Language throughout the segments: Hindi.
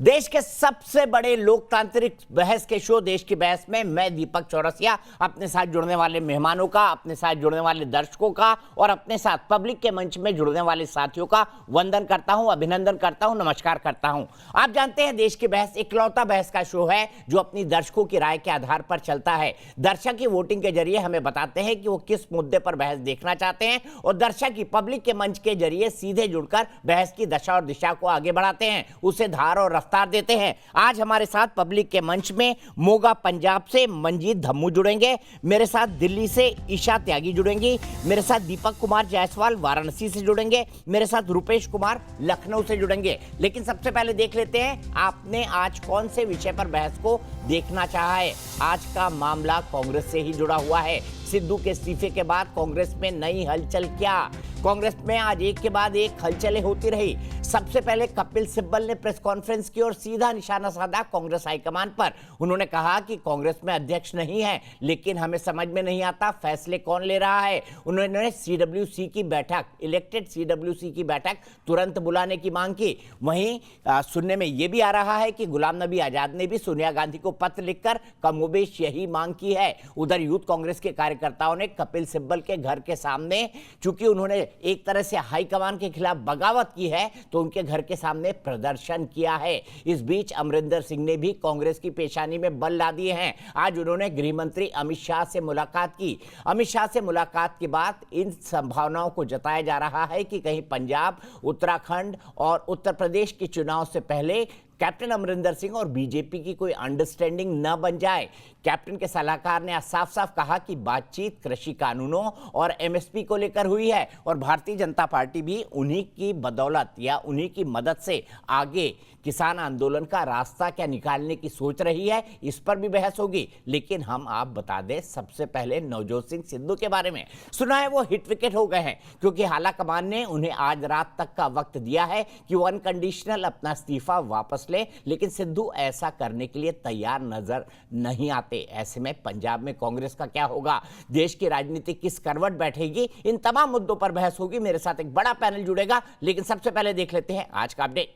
देश के सबसे बड़े लोकतांत्रिक बहस के शो देश की बहस में मैं दीपक चौरसिया अपने साथ जुड़ने वाले मेहमानों का, अपने साथ जुड़ने वाले दर्शकों का और अपने साथ पब्लिक के मंच में जुड़ने वाले साथियों का वंदन करता हूं, अभिनंदन करता हूं, नमस्कार करता हूं। आप जानते हैं देश की बहस इकलौता बहस का शो है जो अपनी दर्शकों की राय के आधार पर चलता है। दर्शक की वोटिंग के जरिए हमें बताते हैं कि वो किस मुद्दे पर बहस देखना चाहते हैं और दर्शक की पब्लिक के मंच के जरिए सीधे जुड़कर बहस की दशा और दिशा को आगे बढ़ाते हैं, उसे धार और रफ्तार देते हैं। आज हमारे साथ पब्लिक के मंच में मोगा पंजाब से मंजीत धम्मू जुड़ेंगे, मेरे साथ दिल्ली से ईशा त्यागी जुड़ेंगी, मेरे साथ दीपक कुमार जायसवाल वाराणसी से जुड़ेंगे, मेरे साथ रुपेश कुमार लखनऊ से जुड़ेंगे। लेकिन सबसे पहले देख लेते हैं आपने आज कौन से विषय पर बहस को देखना चाहा है। आज का मामला कांग्रेस से ही जुड़ा हुआ है। सिद्धू के इस्तीफे के बाद कांग्रेस में नई हलचल क्या? कांग्रेस में आज एक के बाद एक हलचलें होती रही। सबसे पहले कपिल सिब्बल ने प्रेस कॉन्फ्रेंस की और सीधा निशाना साधा कांग्रेस हाईकमान पर। उन्होंने कहा कि कांग्रेस में अध्यक्ष नहीं है, लेकिन हमें समझ में नहीं आता फैसले कौन ले रहा है। उन्होंने सीडब्ल्यूसी की बैठक, इलेक्टेड सीडब्ल्यूसी की बैठक तुरंत बुलाने की मांग की। वहीं सुनने में यह भी आ रहा है कि गुलाम नबी आजाद ने भी सोनिया गांधी को पत्र लिखकर कमोबेश यही मांग की है। उधर यूथ कांग्रेस के कार्यकर्ताओं ने कपिल सिब्बल के घर के सामने, चूंकि उन्होंने एक तरह से हाईकमान के खिलाफ बगावत की है, तो उनके घर के सामने प्रदर्शन किया है। इस बीच अमरिंदर सिंह ने भी कांग्रेस की पेशानी में बल ला दिए हैं। आज उन्होंने गृह मंत्री अमित शाह से मुलाकात की। अमित शाह से मुलाकात के बाद इन संभावनाओं को जताया जा रहा है कि कहीं पंजाब, उत्तराखंड और उत्तर प्रदेश के चुनाव से पहले कैप्टन अमरिंदर सिंह और बीजेपी की कोई अंडरस्टैंडिंग न बन जाए। कैप्टन के सलाहकार ने साफ साफ कहा कि बातचीत कृषि कानूनों और एमएसपी को लेकर हुई है और भारतीय जनता पार्टी भी उन्हीं की बदौलत या उन्हीं की मदद से आगे किसान आंदोलन का रास्ता क्या निकालने की सोच रही है, इस पर भी बहस होगी। लेकिन हम आप बता दें सबसे पहले नवजोत सिंह सिद्धू के बारे में। सुना है वो हिट विकेट हो गए हैं क्योंकि हाला कमान ने उन्हें आज रात तक का वक्त दिया है कि वो अनकंडीशनल अपना इस्तीफा वापस ले, लेकिन सिद्धू ऐसा करने के लिए तैयार नजर नहीं आते। ऐसे में पंजाब में कांग्रेस का क्या होगा, देश की राजनीति किस करवट बैठेगी, इन तमाम मुद्दों पर बहस होगी। मेरे साथ एक बड़ा पैनल जुड़ेगा, लेकिन सबसे पहले देख लेते हैं आज का अपडेट।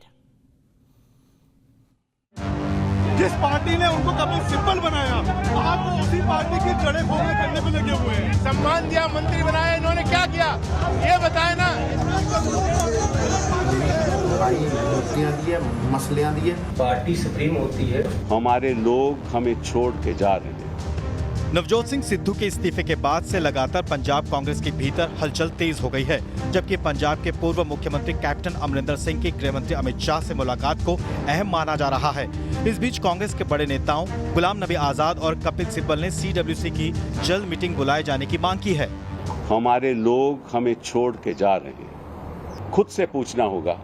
जिस पार्टी ने उनको कपिल सिब्बल बनाया, आप वो उसी पार्टी की जड़ें खोखले करने पे लगे हुए हैं। सम्मान दिया, मंत्री बनाया, इन्होंने क्या किया ये बताए ना। मूर्तियां दी है, मसलियां दी है। पार्टी सुप्रीम होती है। हमारे लोग हमें छोड़ के जा रहे हैं। नवजोत सिंह सिद्धू के इस्तीफे के बाद से लगातार पंजाब कांग्रेस के भीतर हलचल तेज हो गई है, जबकि पंजाब के पूर्व मुख्यमंत्री कैप्टन अमरिंदर सिंह की गृह मंत्री अमित शाह से मुलाकात को अहम माना जा रहा है। इस बीच कांग्रेस के बड़े नेताओं गुलाम नबी आजाद और कपिल सिब्बल ने सीडब्ल्यूसी की जल्द मीटिंग बुलाए जाने की मांग की है। हमारे लोग हमें छोड़ के जा रहे हैं। खुद से पूछना होगा,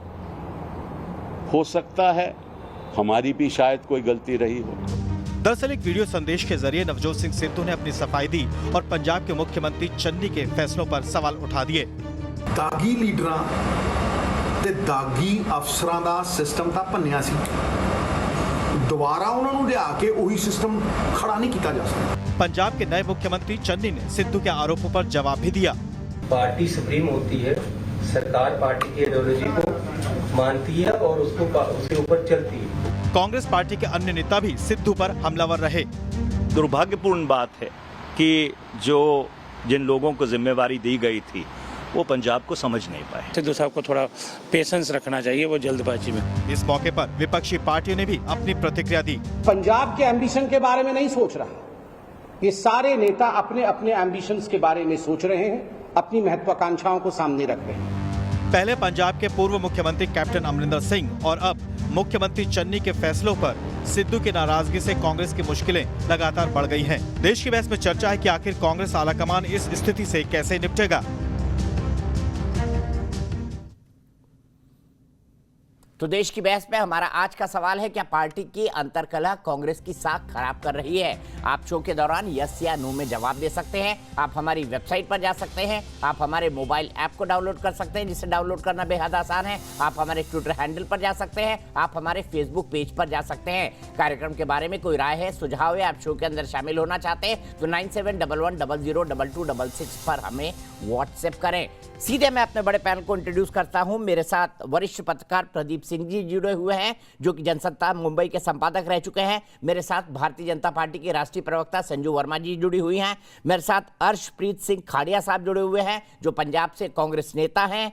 हो सकता है हमारी भी शायद कोई गलती रही हो। दरअसल एक वीडियो संदेश के जरिए नवजोत सिंह सिद्धू ने अपनी सफाई दी और पंजाब के मुख्यमंत्री चन्नी के फैसलों पर सवाल उठा दिए। दागी लीडरां ते दागी अफसरां दा सिस्टम तां भन्निया सी, दोबारा उन्हां नूं लिया के वही सिस्टम खड़ा नहीं किया जा सकता। पंजाब के नए मुख्यमंत्री चन्नी ने सिद्धू के आरोपों पर जवाब भी दिया। पार्टी सुप्रीम होती है, सरकार पार्टी की आइडियोलॉजी को मानती है और उसके ऊपर चलती है। कांग्रेस पार्टी के अन्य नेता भी सिद्धू पर हमलावर रहे। दुर्भाग्यपूर्ण बात है कि जिन लोगों को जिम्मेवारी दी गई थी वो पंजाब को समझ नहीं पाए। सिद्धू साहब को थोड़ा पेशेंस रखना चाहिए, वो जल्दबाजी में। इस मौके पर विपक्षी पार्टियों ने भी अपनी प्रतिक्रिया दी। पंजाब के एम्बिशन के बारे में नहीं सोच रहा, ये सारे नेता अपने अपने एम्बिशंस के बारे में सोच रहे हैं, अपनी महत्वाकांक्षाओं को सामने रख रहे हैं। पहले पंजाब के पूर्व मुख्यमंत्री कैप्टन अमरिंदर सिंह और अब मुख्यमंत्री चन्नी के फैसलों पर सिद्धू की नाराजगी से कांग्रेस की मुश्किलें लगातार बढ़ गई हैं। देश की बहस में चर्चा है कि आखिर कांग्रेस आलाकमान इस स्थिति से कैसे निपटेगा। तो देश की बहस में हमारा आज का सवाल है, क्या पार्टी की अंतरकलह कांग्रेस की साख खराब कर रही है? आप शो के दौरान यस या नो में जवाब दे सकते हैं। आप हमारी वेबसाइट पर जा सकते हैं, आप हमारे मोबाइल ऐप को डाउनलोड कर सकते हैं जिसे डाउनलोड करना बेहद आसान है। आप हमारे ट्विटर हैंडल पर जा सकते हैं, आप हमारे फेसबुक पेज पर जा सकते हैं। कार्यक्रम के बारे में कोई राय है, सुझाव है, आप शो के अंदर शामिल होना चाहते हैं तो 9711002266 पर हमें व्हाट्सएप करें। सीधे मैं अपने बड़े पैनल को इंट्रोड्यूस करता हूं। मेरे साथ वरिष्ठ पत्रकार प्रदीप सिंह जी जुड़े हुए हैं, जो कि जनसत्ता मुंबई के संपादक रह चुके हैं। मेरे साथ भारतीय जनता पार्टी के राष्ट्रीय प्रवक्ता संजू वर्मा जी जुड़ी हुई हैं। मेरे साथ अर्शप्रीत सिंह खाड़िया साहब जुड़े हुए हैं, जो पंजाब से कांग्रेस नेता हैं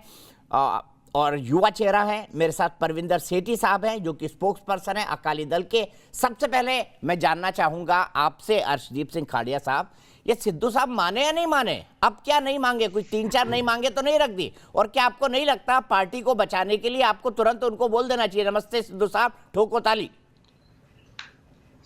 और युवा चेहरा है। मेरे साथ परविंदर सेठी साहब हैं, जो कि स्पोक्स पर्सन है अकाली दल के। सबसे पहले मैं जानना चाहूंगा आपसे अर्शदीप सिंह खाड़िया साहब, ये सिद्धू साहब माने या नहीं माने? अब क्या नहीं मांगे? कुछ 3-4 नहीं मांगे तो नहीं रख दी? और क्या आपको नहीं लगता पार्टी को बचाने के लिए आपको तुरंत उनको बोल देना चाहिए, नमस्ते सिद्धू साहब, ठोको ताली?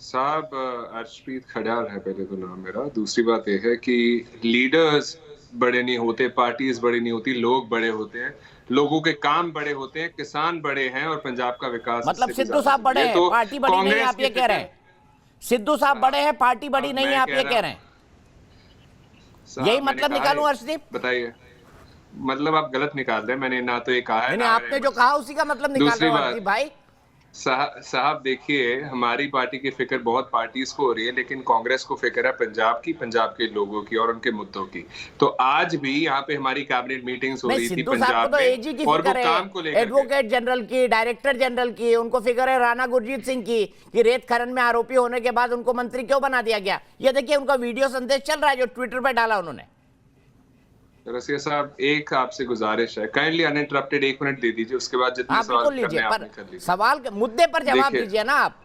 साहब, अर्शप्रीत खड़ियाल है पहले तो नाम मेरा। दूसरी बात यह है कि लीडर्स बड़े नहीं होते, पार्टीज बड़ी नहीं होती, लोग बड़े होते हैं, लोगों के काम बड़े होते हैं, किसान बड़े हैं और पंजाब का विकास। मतलब सिद्धू साहब बड़े हैं, पार्टी बड़ी नहीं है, आप ये कह रहे हैं? सिद्धू साहब बड़े हैं, पार्टी बड़ी नहीं है, आप ये कह रहे हैं? यही मतलब निकालूं अर्शदीप? बताइए, मतलब आप गलत निकाल रहे हैं। मैंने ना तो ये कहा है, आपने जो कहा उसी का मतलब निकाल रहे हो अर्शदीप भाई। साहब देखिए, हमारी पार्टी की फिक्र बहुत पार्टीज को हो रही है, लेकिन कांग्रेस को फिक्र है पंजाब की, पंजाब के लोगों की और उनके मुद्दों की। तो आज भी यहाँ पे हमारी कैबिनेट मीटिंग्स हो रही थी पंजाब में, और वो काम को लेकर, एडवोकेट जनरल की, डायरेक्टर जनरल की, उनको फिक्र है राणा गुरजीत सिंह की कि रेत खनन में आरोपी होने के बाद उनको मंत्री क्यों बना दिया गया। ये देखिए उनका वीडियो संदेश चल रहा है जो ट्विटर पर डाला उन्होंने। रसिया साहब, एक आपसे गुजारिश है, काइंडली अनइंटरप्टेड 1 मिनट दे दीजिए, उसके बाद जितने सवाल करने हैं आपने कर लीजिए। सवाल के मुद्दे पर जवाब दीजिए ना आप।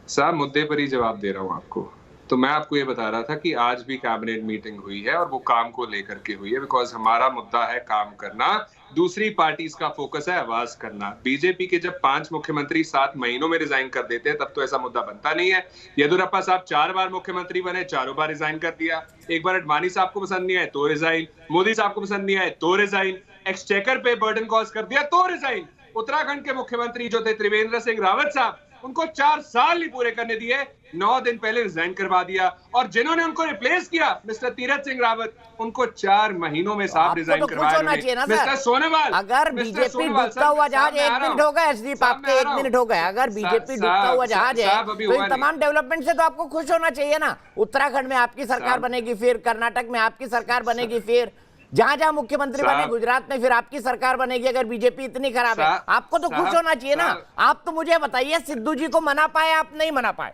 साहब, मुद्दे पर ही जवाब दे रहा हूँ आपको। तो मैं आपको ये बता रहा था कि आज भी कैबिनेट मीटिंग हुई है और वो काम को लेकर के हुई है, बिकॉज हमारा मुद्दा है काम करना, दूसरी पार्टीज का फोकस है आवाज करना। बीजेपी के जब 5 मुख्यमंत्री 7 महीनों में रिजाइन कर देते हैं, तब तो ऐसा मुद्दा बनता नहीं है। येदियुरप्पा साहब 4 बार मुख्यमंत्री बने, 4 बार रिजाइन कर दिया। एक बार अडवाणी साहब को पसंद नहीं आए तो रिजाइन, मोदी साहब को पसंद नहीं आए तो रिजाइन, एक्सचेकर पे बर्डन कॉज कर दिया तो रिजाइन। उत्तराखंड के मुख्यमंत्री जो थे त्रिवेंद्र सिंह रावत साहब, उनको 4 साल नहीं पूरे करने दिए, 9 दिन पहले रिजाइन करवा दिया। और जिन्होंने उनको रिप्लेस किया, मिस्टर तीरथ सिंह रावत, उनको 4 महीनों में साहब रिजाइन करवाया। मिस्टर सोनोवाल, अगर बीजेपी डूबता हुआ जहाज, 1 मिनट हो गए अर्शदीप, आपके 1 मिनट हो गए। अगर बीजेपी डूबता हुआ जहाज है तो इन तमाम डेवलपमेंट से तो आपको खुश होना चाहिए ना। उत्तराखंड में आपकी सरकार बनेगी, फिर कर्नाटक में आपकी सरकार बनेगी, फिर जहां जहां मुख्यमंत्री बने, गुजरात में फिर आपकी सरकार बनेगी। अगर बीजेपी इतनी खराब है, आपको तो खुश होना चाहिए ना। आप तो मुझे बताइए, सिद्धू जी को मना पाए, आप नहीं मना पाए?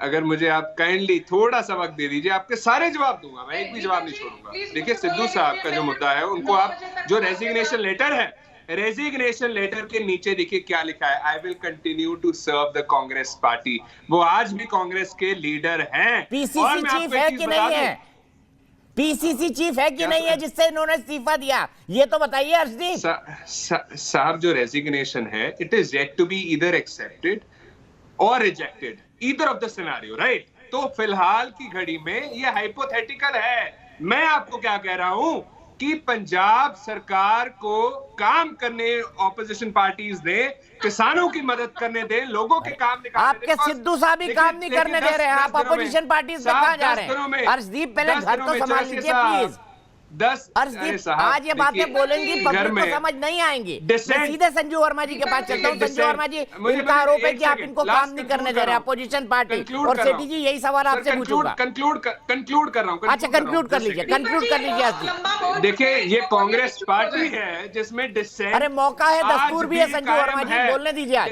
अगर मुझे आप काइंडली थोड़ा सा वक्त दे दीजिए, आपके सारे जवाब दूंगा, मैं एक भी जवाब नहीं छोड़ूंगा। देखिए, सिद्धू साहब का जो मुद्दा है, उनको आप जो रेजिग्नेशन लेटर है, रेजिग्नेशन लेटर के नीचे देखिए क्या लिखा है, I will continue to serve the Congress party. वो आज भी कांग्रेस के लीडर हैं। पीसीसी चीफ है कि नहीं है? पीसीसी चीफ है कि नहीं है जिससे इन्होंने इस्तीफा दिया, ये तो बताइए अर्शदीप साहब। जो रेजिग्नेशन है, it is yet to be either accepted और rejected, either of the scenario, right? तो फिलहाल की घड़ी में ये हाइपोथेटिकल है। मैं आपको क्या कह रहा हूं कि पंजाब सरकार को काम करने ऑपोजिशन पार्टीज दे, किसानों की मदद करने दे, लोगों के काम निकालने। आपके सिद्धू साहब ही काम नहीं करने दे रहे हैं, आप अपोजिशन पार्टीज पे कहां जा रहे हैं? अर्शदीप पहले घर तो संभाल लीजिए प्लीज। 10 आज ये बातें बोलेंगी, पब्लिक को समझ नहीं आएंगी। मैं सीधे संजू वर्मा जी के पास चलता हूँ। संजू वर्मा जी, इनका आरोप है कि आप इनको काम नहीं करने दे रहे अपोजिशन पार्टी, और सेठी जी यही सवाल आपसे पूछूंगा। कंक्लूड कर रहा हूँ। अच्छा, कंक्लूड कर लीजिए, कंक्लूड कर लीजिए। देखिए, ये कांग्रेस पार्टी है जिसमें डिसेंट, अरे मौका है, दस्तूर भी है संजू वर्मा जी, बोलने दीजिए आज।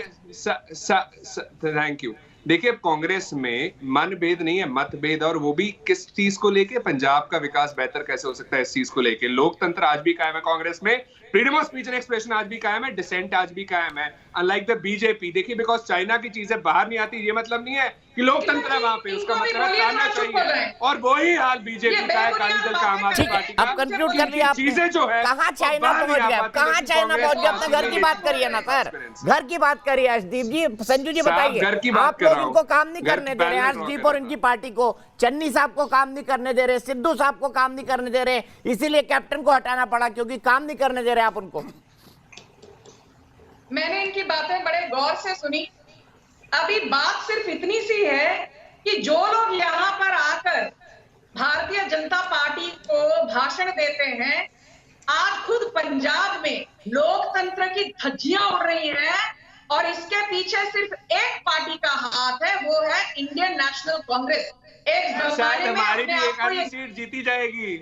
Thank you. देखिए, कांग्रेस में मनभेद नहीं है, मतभेद, और वो भी किस चीज को लेके, पंजाब का विकास बेहतर कैसे हो सकता है, इस चीज को लेके। लोकतंत्र आज भी कायम है कांग्रेस में, freedom of speech and expression आज भी कायम है, डिसेंट आज भी कायम है, अनलाइक द बीजेपी। देखिए, बिकॉज चाइना की चीजें बाहर नहीं आती, ये मतलब नहीं है कि लोकतंत्र है वहां पे, उसका मतलब है करना चाहिए। और वही हाल बीजेपी का है, अकाली दल का, आम आदमी पार्टी का। अब कंक्लूड कर लिया आपने। चीजें जो है, कहां चाइना पहुंच गया, कहां चाइना पहुंच गया? अपने घर की बात करिए ना सर, घर की बात करिए। अर्शदीप जी, संजू जी बताइए, आप लोग इनको काम नहीं करने दे रहे, अर्शदीप और इनकी पार्टी को, चन्नी साहब को काम नहीं करने दे रहे, सिद्धू साहब को काम नहीं करने दे रहे, इसीलिए कैप्टन को हटाना पड़ा, क्योंकि काम नहीं करने दे रहे आप उनको। मैंने इनकी बातें बड़े गौर से सुनी। अभी बात सिर्फ इतनी सी है कि जो लोग यहाँ पर आकर भारतीय जनता पार्टी को भाषण देते हैं, आज खुद पंजाब में लोकतंत्र की धज्जियां उड़ रही हैं, और इसके पीछे सिर्फ एक पार्टी का हाथ है, वो है इंडियन नेशनल कांग्रेस। एक जमाने में हमारी भी एक आधी सीट जीती जाएगी।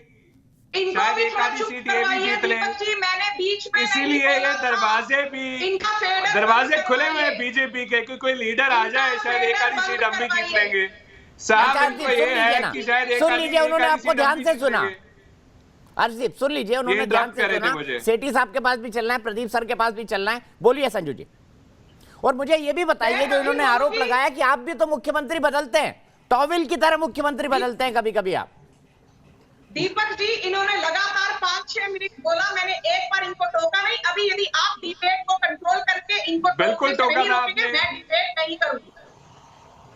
इनको शायद भी एक थोड़ा आधी चुप सीट ये भी करवाइए जीत लें। दीपक जी, मैंने बीच में इसीलिए नहीं ये बोला था। दरवाजे भी इनका फेडर दरवाजे बंद खुले हुए हैं करवाइए। बीजेपी के कि कोई लीडर आ जाए, शायद एक आधी सीट हम भी जीत लेंगे। साहब अच्छा, इनको सुन ये लीजिए है ना, कि शायद एक सुन आधी लीजिए, उन्होंने आपको सीट हम ध्यान भी से जीत सुना। लेंगे। अर्षदीप सुन लीजिए, उन्होंने ये ध्यान इंटरप्ट से कर रहे थे सुना। मुझे। सेठी साहब के पास भी चलना है, प्रदीप सर के पास भी चलना है। बोलिए संजू जी। और मुझे ये भी बताइए, जो इन्होंने आरोप लगाया कि आप भी तो मुख्यमंत्री बदलते हैं, टॉवेल की तरह मुख्यमंत्री बदलते हैं कभी कभी आप। दीपक जी, इन्होंने लगातार 5-6 मिनट बोला, मैंने एक बार इनको टोका नहीं। अभी यदि आप डिबेट को कंट्रोल करके इनको बिल्कुल टोकने से टोका नहीं था रोकेंगे, आपने। मैं डिबेट नहीं करूंगी।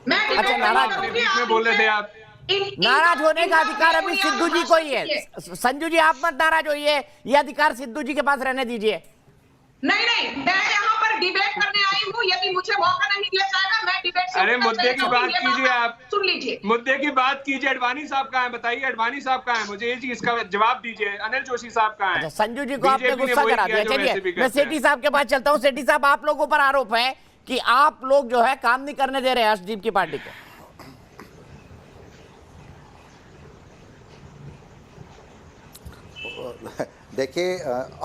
मैं अच्छा, डिबेट नाराज नहीं करूंगी। बीच में आप बोल रहे थे इनसे- आप। नाराज होने का इनका अधिकार अभी बेबुनियाद सिद्धू जी को ही भाषण कीजिए। है। संजू जी आप मत नाराज होइए, ये अधिकार सिद्धू जी के पास रहने दीजिए। नहीं, मैं यहाँ पर डिबेट करने आई हूँ। यदि मुझे मौका नहीं दिया जाएगा, मैं डिबेट से अरे उठकर मुद्दे चले की जाऊंगी। बात ये कीजिए आप। सुन लीजिए। मुद्दे की बात कीजिए। अडवाणी साहब कहाँ है बताइए, अडवाणी साहब कहाँ है, मुझे ये चीज का जवाब दीजिए। अनिल जोशी साहब कहाँ है? अच्छा, संजू जी को आपने बीजेपी ने गुस्सा वही करा किया दिया। जो वैसे भी चलिए मैं करते हैं। सेठी साहब के पास चलता हूँ। सेठी साहब, आप लोगों पर आरोप है कि आप लोग जो है काम नहीं करने दे रहे हैं अर्शदीप की पार्टी को। देखिए,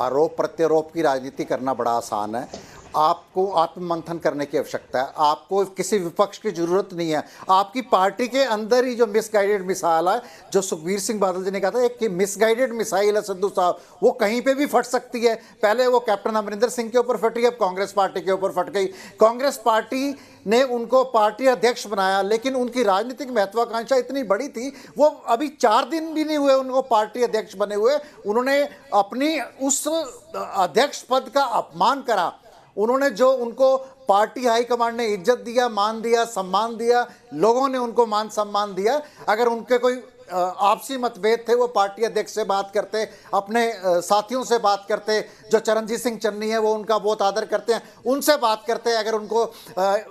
आरोप प्रत्यारोप की राजनीति करना बड़ा आसान है। आपको आत्ममंथन करने की आवश्यकता है। आपको किसी विपक्ष की जरूरत नहीं है। आपकी पार्टी के अंदर ही जो मिसगाइडेड मिसाइल है, जो सुखबीर सिंह बादल जी ने कहा था एक मिसगाइडेड मिसाइल है सिद्धू साहब, वो कहीं पे भी फट सकती है। पहले वो कैप्टन अमरिंदर सिंह के ऊपर फटी, अब कांग्रेस पार्टी के ऊपर फट गई। कांग्रेस पार्टी ने उनको पार्टी अध्यक्ष बनाया, लेकिन उनकी राजनीतिक महत्वाकांक्षा इतनी बड़ी थी, वो अभी 4 दिन भी नहीं हुए उनको पार्टी अध्यक्ष बने हुए, उन्होंने अपनी उस अध्यक्ष पद का अपमान करा। उन्होंने जो उनको पार्टी हाईकमांड ने इज्जत दिया, मान दिया, सम्मान दिया, लोगों ने उनको मान सम्मान दिया। अगर उनके कोई आपसी मतभेद थे, वो पार्टी अध्यक्ष से बात करते, अपने साथियों से बात करते, जो चरणजीत सिंह चन्नी है वो उनका बहुत आदर करते हैं, उनसे बात करते। अगर उनको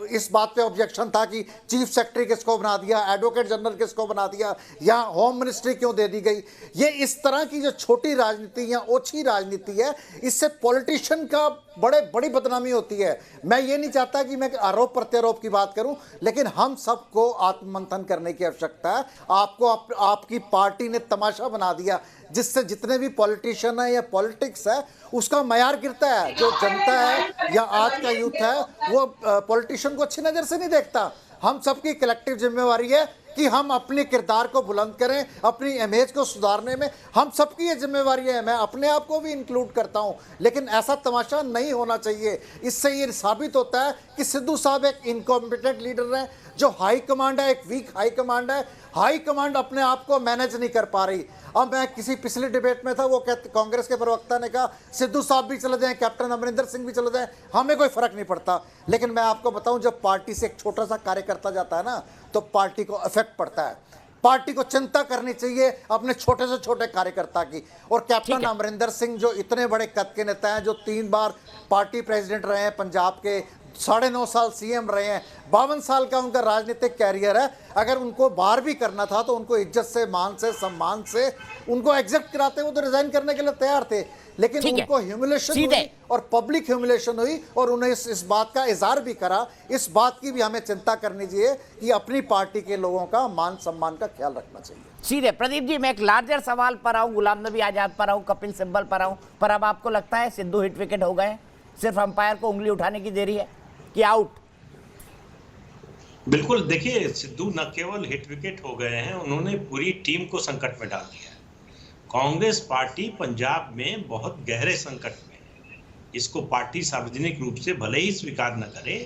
इस बात पे ऑब्जेक्शन था कि चीफ सेक्रेटरी किसको बना दिया, एडवोकेट जनरल किसको बना दिया, या होम मिनिस्ट्री क्यों दे दी गई, ये इस तरह की जो छोटी राजनीति या ओछी राजनीति है, इससे पॉलिटिशियन का बड़ी बदनामी होती है। मैं ये नहीं चाहता कि मैं आरोप प्रत्यारोप की बात करूं, लेकिन हम सबको आत्ममंथन करने की आवश्यकता है। आपकी पार्टी ने तमाशा बना दिया, जिससे जितने भी पॉलिटिशियन है या पॉलिटिक्स है उसका मयार गिरता है। जो जनता है या आज का यूथ है वो पॉलिटिशियन को अच्छी नज़र से नहीं देखता। हम सबकी कलेक्टिव जिम्मेवारी है कि हम अपने किरदार को बुलंद करें, अपनी इमेज को सुधारने में हम सबकी ये जिम्मेवारी है। मैं अपने आप को भी इंक्लूड करता हूं, लेकिन ऐसा तमाशा नहीं होना चाहिए। इससे ये साबित होता है कि सिद्धू साहब एक इनकॉम्पिटेंट लीडर हैं। जो हाई कमांड है एक वीक हाई कमांड है। हाई कमांड अपने आप को मैनेज नहीं कर पा रही। अब मैं किसी पिछले डिबेट में था, वो कहते कांग्रेस के प्रवक्ता ने कहा सिद्धू साहब भी चले जाएं, कैप्टन अमरिंदर सिंह भी चले जाएं, हमें कोई फर्क नहीं पड़ता। लेकिन मैं आपको बताऊं, जब पार्टी से एक छोटा सा कार्यकर्ता जाता है ना, तो पार्टी को इफेक्ट पड़ता है। पार्टी को चिंता करनी चाहिए अपने छोटे से छोटे कार्यकर्ता की। और कैप्टन अमरिंदर सिंह जो इतने बड़े कद के नेता हैं, जो 3 बार पार्टी प्रेसिडेंट रहे हैं पंजाब के, 9.5 साल सीएम रहे हैं, 52 साल का उनका राजनीतिक कैरियर है। अगर उनको बाहर भी करना था तो उनको इज्जत से, मान से, सम्मान से उनको एग्जिट कराते, वो तो रिजाइन करने के लिए तैयार थे। लेकिन उनको ह्यूमिलेशन हुई और पब्लिक ह्यूमिलेशन हुई, और उन्हें इस बात का इजहार भी करा। इस बात की भी हमें चिंता करनी चाहिए कि अपनी पार्टी के लोगों का मान सम्मान का ख्याल रखना चाहिए। सीधे प्रदीप जी, मैं एक लार्जर सवाल पर आऊं, गुलाम नबी आजाद पर आऊं, कपिल सिब्बल पर आऊं, पर अब आपको लगता है सिद्धू हिट विकेट हो गए, सिर्फ अंपायर को उंगली उठाने की देरी है कि आउट? बिल्कुल, देखिए सिद्धू न केवल हिट विकेट हो गए हैं, उन्होंने पूरी टीम को संकट में डाल दिया। कांग्रेस पार्टी पंजाब में बहुत गहरे संकट में है। इसको पार्टी सार्वजनिक रूप से भले ही स्वीकार न करे,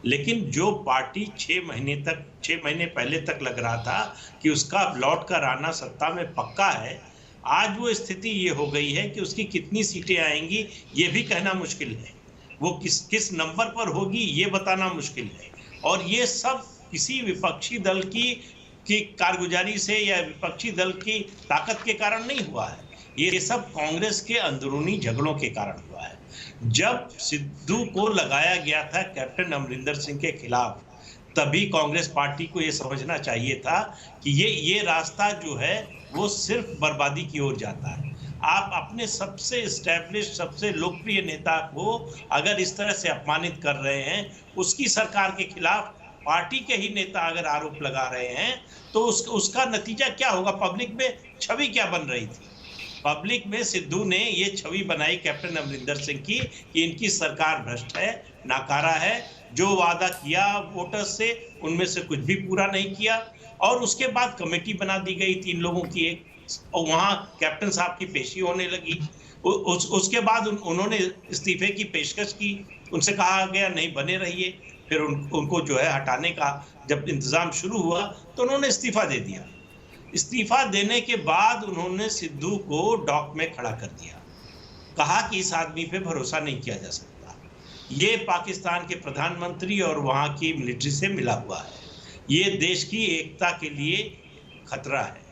लेकिन जो पार्टी 6 महीने पहले तक लग रहा था कि उसका लौट कर आना सत्ता में पक्का है, आज वो स्थिति ये हो गई है कि उसकी कितनी सीटें आएंगी ये भी कहना मुश्किल है। वो किस नंबर पर होगी ये बताना मुश्किल है। और ये सब किसी विपक्षी दल की कारगुजारी से या विपक्षी दल की ताकत के कारण नहीं हुआ है। ये सब कांग्रेस के अंदरूनी झगड़ों के कारण हुआ है। जब सिद्धू को लगाया गया था कैप्टन अमरिंदर सिंह के खिलाफ, तभी कांग्रेस पार्टी को ये समझना चाहिए था कि ये रास्ता जो है वो सिर्फ बर्बादी की ओर जाता है। आप अपने सबसे एस्टैब्लिश, सबसे लोकप्रिय नेता को अगर इस तरह से अपमानित कर रहे हैं, उसकी सरकार के खिलाफ पार्टी के ही नेता अगर आरोप लगा रहे हैं, तो उसका नतीजा क्या होगा? पब्लिक में छवि क्या बन रही थी? पब्लिक में सिद्धू ने ये छवि बनाई कैप्टन अमरिंदर सिंह की कि इनकी सरकार भ्रष्ट है, नाकारा है, जो वादा किया वोटर्स से उनमें से कुछ भी पूरा नहीं किया। और उसके बाद कमेटी बना दी गई 3 लोगों की एक, और वहां कैप्टन साहब की पेशी होने लगी। उसके बाद उन्होंने इस्तीफे की पेशकश की, उनसे कहा गया नहीं बने रहिए। फिर उनको जो है हटाने का जब इंतजाम शुरू हुआ तो उन्होंने इस्तीफा दे दिया। इस्तीफा देने के बाद उन्होंने सिद्धू को डॉक में खड़ा कर दिया, कहा कि इस आदमी पे भरोसा नहीं किया जा सकता, ये पाकिस्तान के प्रधानमंत्री और वहाँ की मिलिट्री से मिला हुआ है, ये देश की एकता के लिए खतरा है।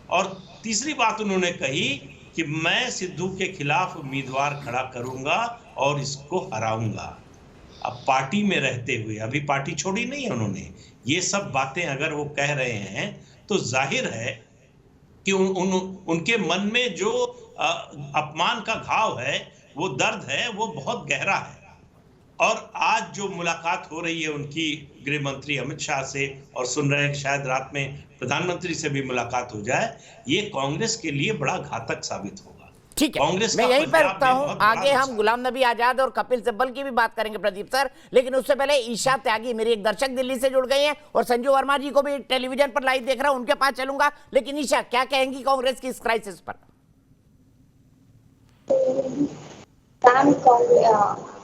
और तीसरी बात उन्होंने कही कि मैं सिद्धू के खिलाफ उम्मीदवार खड़ा करूंगा और इसको हराऊंगा। अब पार्टी में रहते हुए, अभी पार्टी छोड़ी नहीं है उन्होंने, ये सब बातें अगर वो कह रहे हैं तो जाहिर है कि उनके मन में जो अपमान का घाव है, वो दर्द है, वो बहुत गहरा है। और आज जो मुलाकात हो रही है उनकी गृह मंत्री अमित शाह से, और सुन रहे हैं शायद रात में प्रधानमंत्री से भी मुलाकात हो जाए, ये कांग्रेस के लिए बड़ा घातक साबित होगा। ठीक है, कांग्रेस मैं यहीं पर रुकता हूं। आगे हम गुलाम नबी आजाद और कपिल सिब्बल की भी बात करेंगे प्रदीप सर, लेकिन उससे पहले ईशा त्यागी मेरी एक दर्शक दिल्ली से जुड़ गई हैं और संजू वर्मा जी को भी टेलीविजन पर लाइव देख रहा हूं, उनके पास चलूंगा। लेकिन ईशा, क्या कहेंगी कांग्रेस की इस क्राइसिस पर?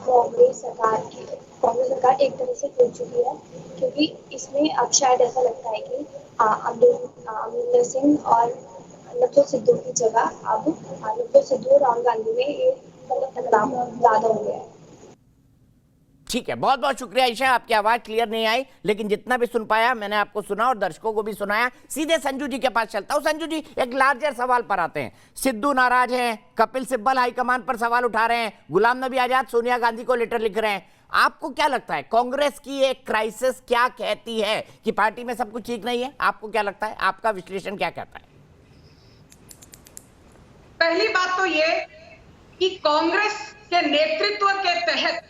कांग्रेस सरकार एक तरह से टूट चुकी है, क्योंकि इसमें अब शायद ऐसा लगता है कि अमरिंदर सिंह और नवजोत सिद्धू की जगह अब नवजोत सिद्धू और राहुल गांधी में ये टकराव ज्यादा हो गया है। ठीक है, बहुत बहुत शुक्रिया ईशा, आपकी आवाज क्लियर नहीं आई, लेकिन जितना भी सुन पाया मैंने आपको सुना और दर्शकों को भी सुनाया। सीधे संजू जी के पास चलता हूं। संजू जी, एक लार्जर सवाल पर आते हैं। सिद्धू नाराज हैं, कपिल सिब्बल हाईकमान पर सवाल उठा रहे हैं, गुलाम नबी आजाद सोनिया गांधी को लेटर लिख रहे हैं। आपको क्या लगता है कांग्रेस की एक क्राइसिस क्या कहती है कि पार्टी में सब कुछ ठीक नहीं है? आपको क्या लगता है, आपका विश्लेषण क्या कहता है? पहली बात तो ये कि कांग्रेस के नेतृत्व के तहत,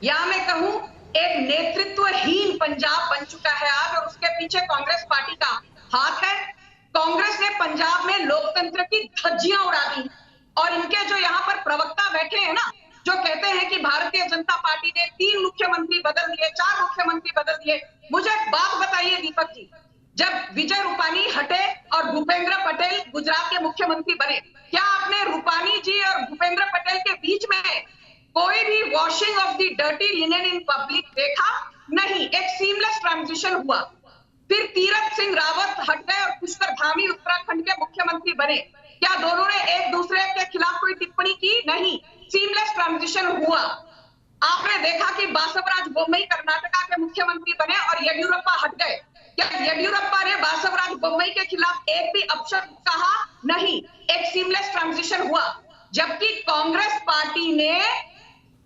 या मैं कहूं एक नेतृत्वहीन पंजाब बन चुका है आज, और उसके पीछे कांग्रेस पार्टी का हाथ है। कांग्रेस ने पंजाब में लोकतंत्र की धज्जियां उड़ा दी, और इनके जो यहाँ पर प्रवक्ता बैठे हैं ना, जो कहते हैं कि भारतीय जनता पार्टी ने 3 मुख्यमंत्री बदल दिए, 4 मुख्यमंत्री बदल दिए। मुझे एक बात बताइए दीपक जी, जब विजय रूपानी हटे और भूपेंद्र पटेल गुजरात के मुख्यमंत्री बने, क्या आपने रूपानी जी और भूपेंद्र पटेल के बीच में कोई भी washing of the dirty linen in public देखा? नहीं, एक सीमलेस ट्रांजिशन हुआ। फिर तीरथ सिंह रावत हट गए और पुष्कर धामी उत्तराखंड के मुख्यमंत्री बने, क्या दोनों ने एक दूसरे के खिलाफ कोई टिप्पणी की? नहीं, सीमलेस ट्रांजिशन हुआ। आपने देखा कि बासवराज बोम्मई कर्नाटका के मुख्यमंत्री बने और येडियुरप्पा हट गए, क्या येडियुरप्पा ने बासवराज बोम्मई के खिलाफ एक भी अपशब्द कहा? नहीं, एक सीमलेस ट्रांजिशन हुआ। जबकि कांग्रेस पार्टी ने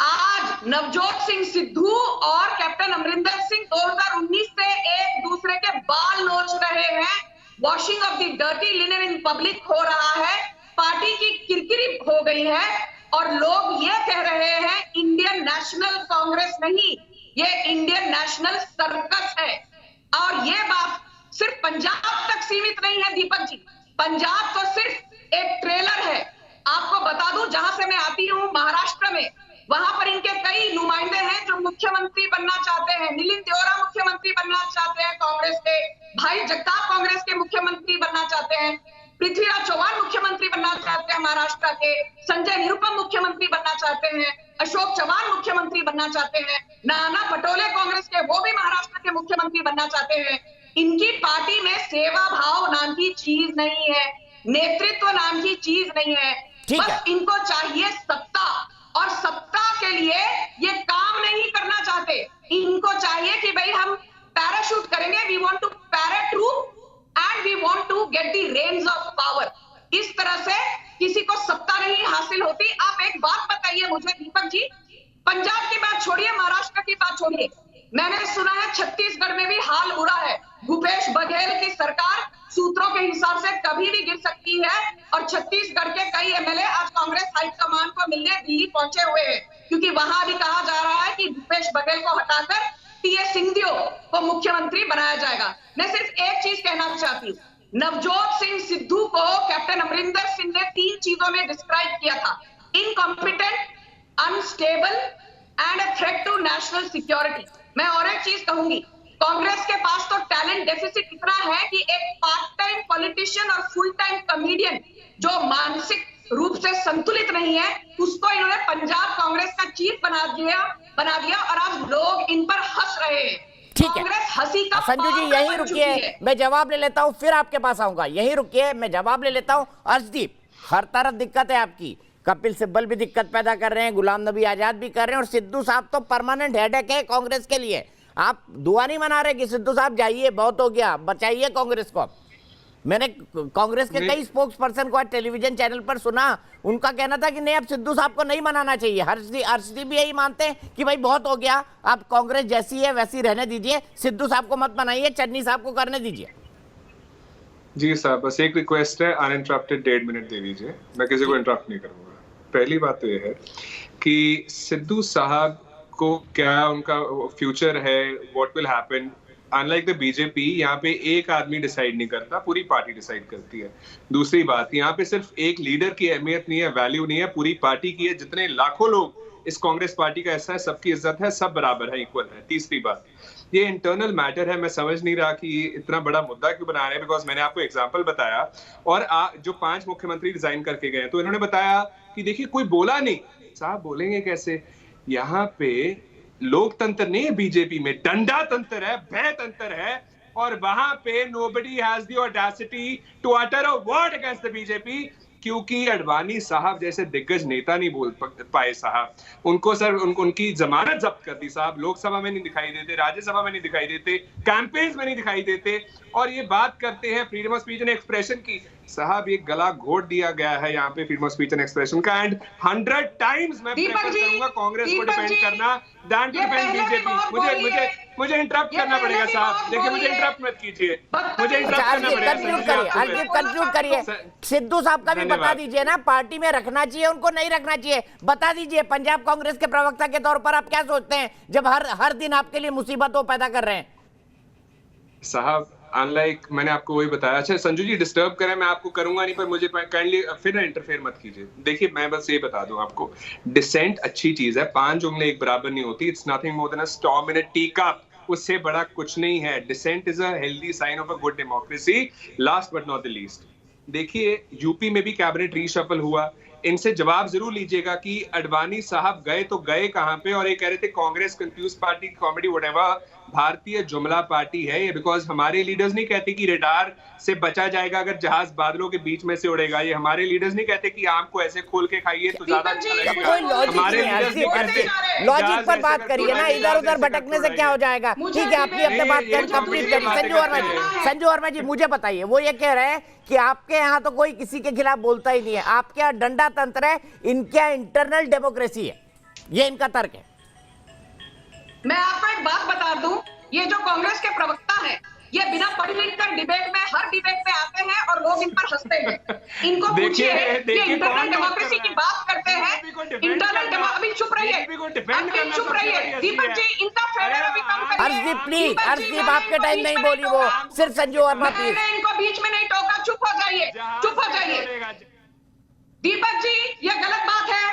आज नवजोत सिंह सिद्धू और कैप्टन अमरिंदर सिंह 2019 से एक दूसरे के बाल नोच रहे हैं, washing of the dirty linen in public हो रहा है, पार्टी की किरकिरी हो गई है, और लोग ये कह रहे हैं इंडियन नेशनल कांग्रेस नहीं, ये इंडियन नेशनल सर्कस है। और ये बात सिर्फ पंजाब तक सीमित नहीं है दीपक जी, पंजाब तो सिर्फ एक ट्रेलर है। आपको बता दूं, जहां से मैं आती हूं महाराष्ट्र में, वहां पर इनके कई नुमाइंदे हैं जो मुख्यमंत्री बनना चाहते हैं। मिलिंद देवरा मुख्यमंत्री बनना चाहते हैं कांग्रेस के, भाई जगताप कांग्रेस के मुख्यमंत्री बनना चाहते हैं, पृथ्वीराज चौहान मुख्यमंत्री बनना चाहते हैं महाराष्ट्र के, संजय निरुपम मुख्यमंत्री बनना चाहते हैं, अशोक चव्हाण मुख्यमंत्री बनना चाहते हैं, नाना पटोले कांग्रेस के, वो भी महाराष्ट्र के मुख्यमंत्री बनना चाहते हैं। इनकी पार्टी में सेवा भाव नाम की चीज नहीं है, नेतृत्व नाम की चीज नहीं है, बस इनको चाहिए सत्ता, और सत्ता के लिए ये काम नहीं करना चाहते। इनको चाहिए कि भाई हम पैराशूट करेंगे, we want to paratroop and we want to get the reins of power. इस तरह से किसी को सत्ता नहीं हासिल होती। आप एक बात बताइए मुझे दीपक जी, पंजाब की बात छोड़िए, महाराष्ट्र की बात छोड़िए, मैंने सुना है छत्तीसगढ़ में भी हाल बुरा है। भूपेश बघेल की सरकार सूत्रों के हिसाब से कभी भी गिर सकती है, और छत्तीसगढ़ के कई एमएलए आज कांग्रेस हाईकमान को मिलने दिल्ली पहुंचे हुए हैं, क्योंकि वहां भी कहा जा रहा है कि भूपेश बघेल को हटाकर टीएस सिंहदेव को मुख्यमंत्री बनाया जाएगा। मैं सिर्फ एक चीज कहना चाहती हूँ, नवजोत सिंह सिद्धू को कैप्टन अमरिंदर सिंह ने 3 चीजों में डिस्क्राइब किया था: incompetent, unstable and a threat to national security. मैं और एक चीज कहूंगी, कांग्रेस के पास तो टैलेंट डेफिसिट इतना है कि एक पार्ट टाइम पॉलिटिशियन और फुल टाइम कॉमेडियन जो मानसिक रूप से संतुलित नहीं है, उसको इन्होंने पंजाब कांग्रेस का चीफ बना दिया और आज लोग इन पर हंस रहे हैं। ठीक है कांग्रेस हंसी का संजू जी, पात्र यहीं बन रुकिए, चुकी है। मैं जवाब ले लेता हूं, फिर आपके पास आऊंगा। यहीं रुकिए, मैं जवाब ले लेता हूं। अर्शदीप, हर तरफ दिक्कत है आपकी, कपिल सिब्बल भी दिक्कत पैदा कर रहे हैं, गुलाम नबी आजाद भी कर रहे हैं, और सिद्धू साहब तो परमानेंट हेडेक है कांग्रेस के लिए। आप दुआ नहीं मना रहे कि सिद्धू साहब जाइए, बहुत हो गया, बचाइए कांग्रेस को। मैंने कांग्रेस के कई स्पोक्स पर्सन को आज टेलीविजन चैनल पर सुना, उनका कहना था कि नहीं, अब सिद्धू साहब को नहीं मनाना चाहिए। हर्षदीप भी यही मानते हैं कि भाई बहुत हो गया, आप कांग्रेस जैसी है वैसी रहने दीजिए, सिद्धू साहब को मत बनाइए, चन्नी साहब को करने दीजिए। जी साहब, बस एक रिक्वेस्ट है, अनइंटरप्टेड 1.5 मिनट दे दीजिए, मैं किसी को इंटरप्ट नहीं करूंगा। पहली बात तो यह है कि सिद्धू साहब को क्या उनका फ्यूचर है, what will happen. Unlike the BJP, यहाँ पे एक आदमी डिसाइड नहीं करता, पूरी पार्टी डिसाइड करती है। दूसरी बात, यहाँ पे सिर्फ एक लीडर की अहमियत नहीं है, वैल्यू नहीं है, पूरी पार्टी की है। जितने लाखों लोग इस कांग्रेस पार्टी का हिस्सा है, सबकी इज्जत है, सब बराबर है, इक्वल है। तीसरी बात, ये इंटरनल मैटर है, मैं समझ नहीं रहा कि ये इतना बड़ा मुद्दा क्यों बना रहे हैं, बिकॉज मैंने आपको एग्जाम्पल बताया, और जो 5 मुख्यमंत्री रिजाइन करके गए तो इन्होंने बताया कि देखिए कोई बोला नहीं। साहब बोलेंगे कैसे? यहाँ पे लोकतंत्र नहीं है, बीजेपी में डंडा तंत्र है, भय तंत्र है, और वहां पे nobody has the audacity to utter a word against the BJP, क्योंकि अडवाणी साहब जैसे दिग्गज नेता नहीं बोल पाए साहब। उनको सर उनकी जमानत जब्त कर दी साहब, लोकसभा में नहीं दिखाई देते, राज्यसभा में नहीं दिखाई देते, कैंपेन्स में नहीं दिखाई देते, और ये बात करते हैं freedom of speech and expression की। साहब ये गला घोट दिया गया है यहाँ पे freedom of speech and expression का, एंड 100 टाइम्स मैं प्रेफर करूंगा कांग्रेस को डिफेंड करना दैन टू डिफेंड बीजेपी। मुझे इंटरप्ट करना पड़ेगा साहब, देखिए मुझे इंटरप्ट मत कीजिए, मुझे इंटरप्ट करना पड़ेगा। कंक्लूड करिए, सिद्धू साहब का भी बता दीजिए ना, पार्टी में रखना चाहिए उनको, नहीं रखना चाहिए, बता दीजिए। पंजाब कांग्रेस के प्रवक्ता के तौर पर आप क्या सोचते हैं जब हर दिन आपके लिए मुसीबतों पैदा कर रहे हैं? साहब अनलाइक मैंने आपको वही बताया। अच्छा संजू जी, डिस्टर्ब करें मैं आपको करूंगा नहीं, पर मुझे काइंडली फिर इंटरफेयर मत कीजिए। देखिए मैं बस ये बता दूं आपको, डिसेंट अच्छी चीज है, 5 उंगली एक बराबर नहीं होती। It's nothing more than a storm in a tea cup, उससे बड़ा कुछ नहीं है। Dissent is a healthy sign of a good democracy. Last but not the least, देखिए यूपी में भी कैबिनेट रीशफल हुआ, इनसे जवाब जरूर लीजिएगा कि अडवाणी साहब गए तो गए कहां पे, और ये कह रहे थे Congress confuse party, comedy whatever. भारतीय जुमला पार्टी है ये, बिकॉज हमारे लीडर्स नहीं कहते कि रडार से बचा जाएगा अगर जहाज बादलों के बीच में से उड़ेगा। ये हमारे लीडर्स नहीं कहते कि आम को ऐसे खोल के खाइए तो ज्यादा अच्छा लगेगा। हमारे लीडर्स नहीं कहते। लॉजिक पर बात करिए ना, इधर उधर भटकने से क्या हो जाएगा? ठीक है, आपने अपने बात कंप्लीट करी। संजू वर्मा जी मुझे बताइए, वो ये कह रहे हैं कि आपके यहाँ तो कोई किसी के खिलाफ बोलता ही नहीं है, आपके यहाँ डंडा तंत्र है, इनके यहाँ इंटरनल डेमोक्रेसी है, ये इनका तर्क है। मैं आपको एक बात बता दूं, ये जो कांग्रेस के प्रवक्ता हैं, ये बिना पढ़ी लिख कर डिबेट में हर डिबेट में आते हैं और लोग इन पर हंसते हैं। इनको पूछिए कि इंटरनल डेमोक्रेसी की बात करते हैं, इंटरनल डेमोक्रेसी। अभी चुप रहिए, अभी चुप रहिए दीपक जी, इनका फेडर अभी कम करिए। हर्षदीप प्लीज, हर्षदीप आपके टाइम नहीं बोली वो, सिर्फ संजू वर्मा प्लीज। मैंने इनको बीच में नहीं टोका, चुप हो जाइए, चुप हो जाइए। दीपक जी ये गलत बात है,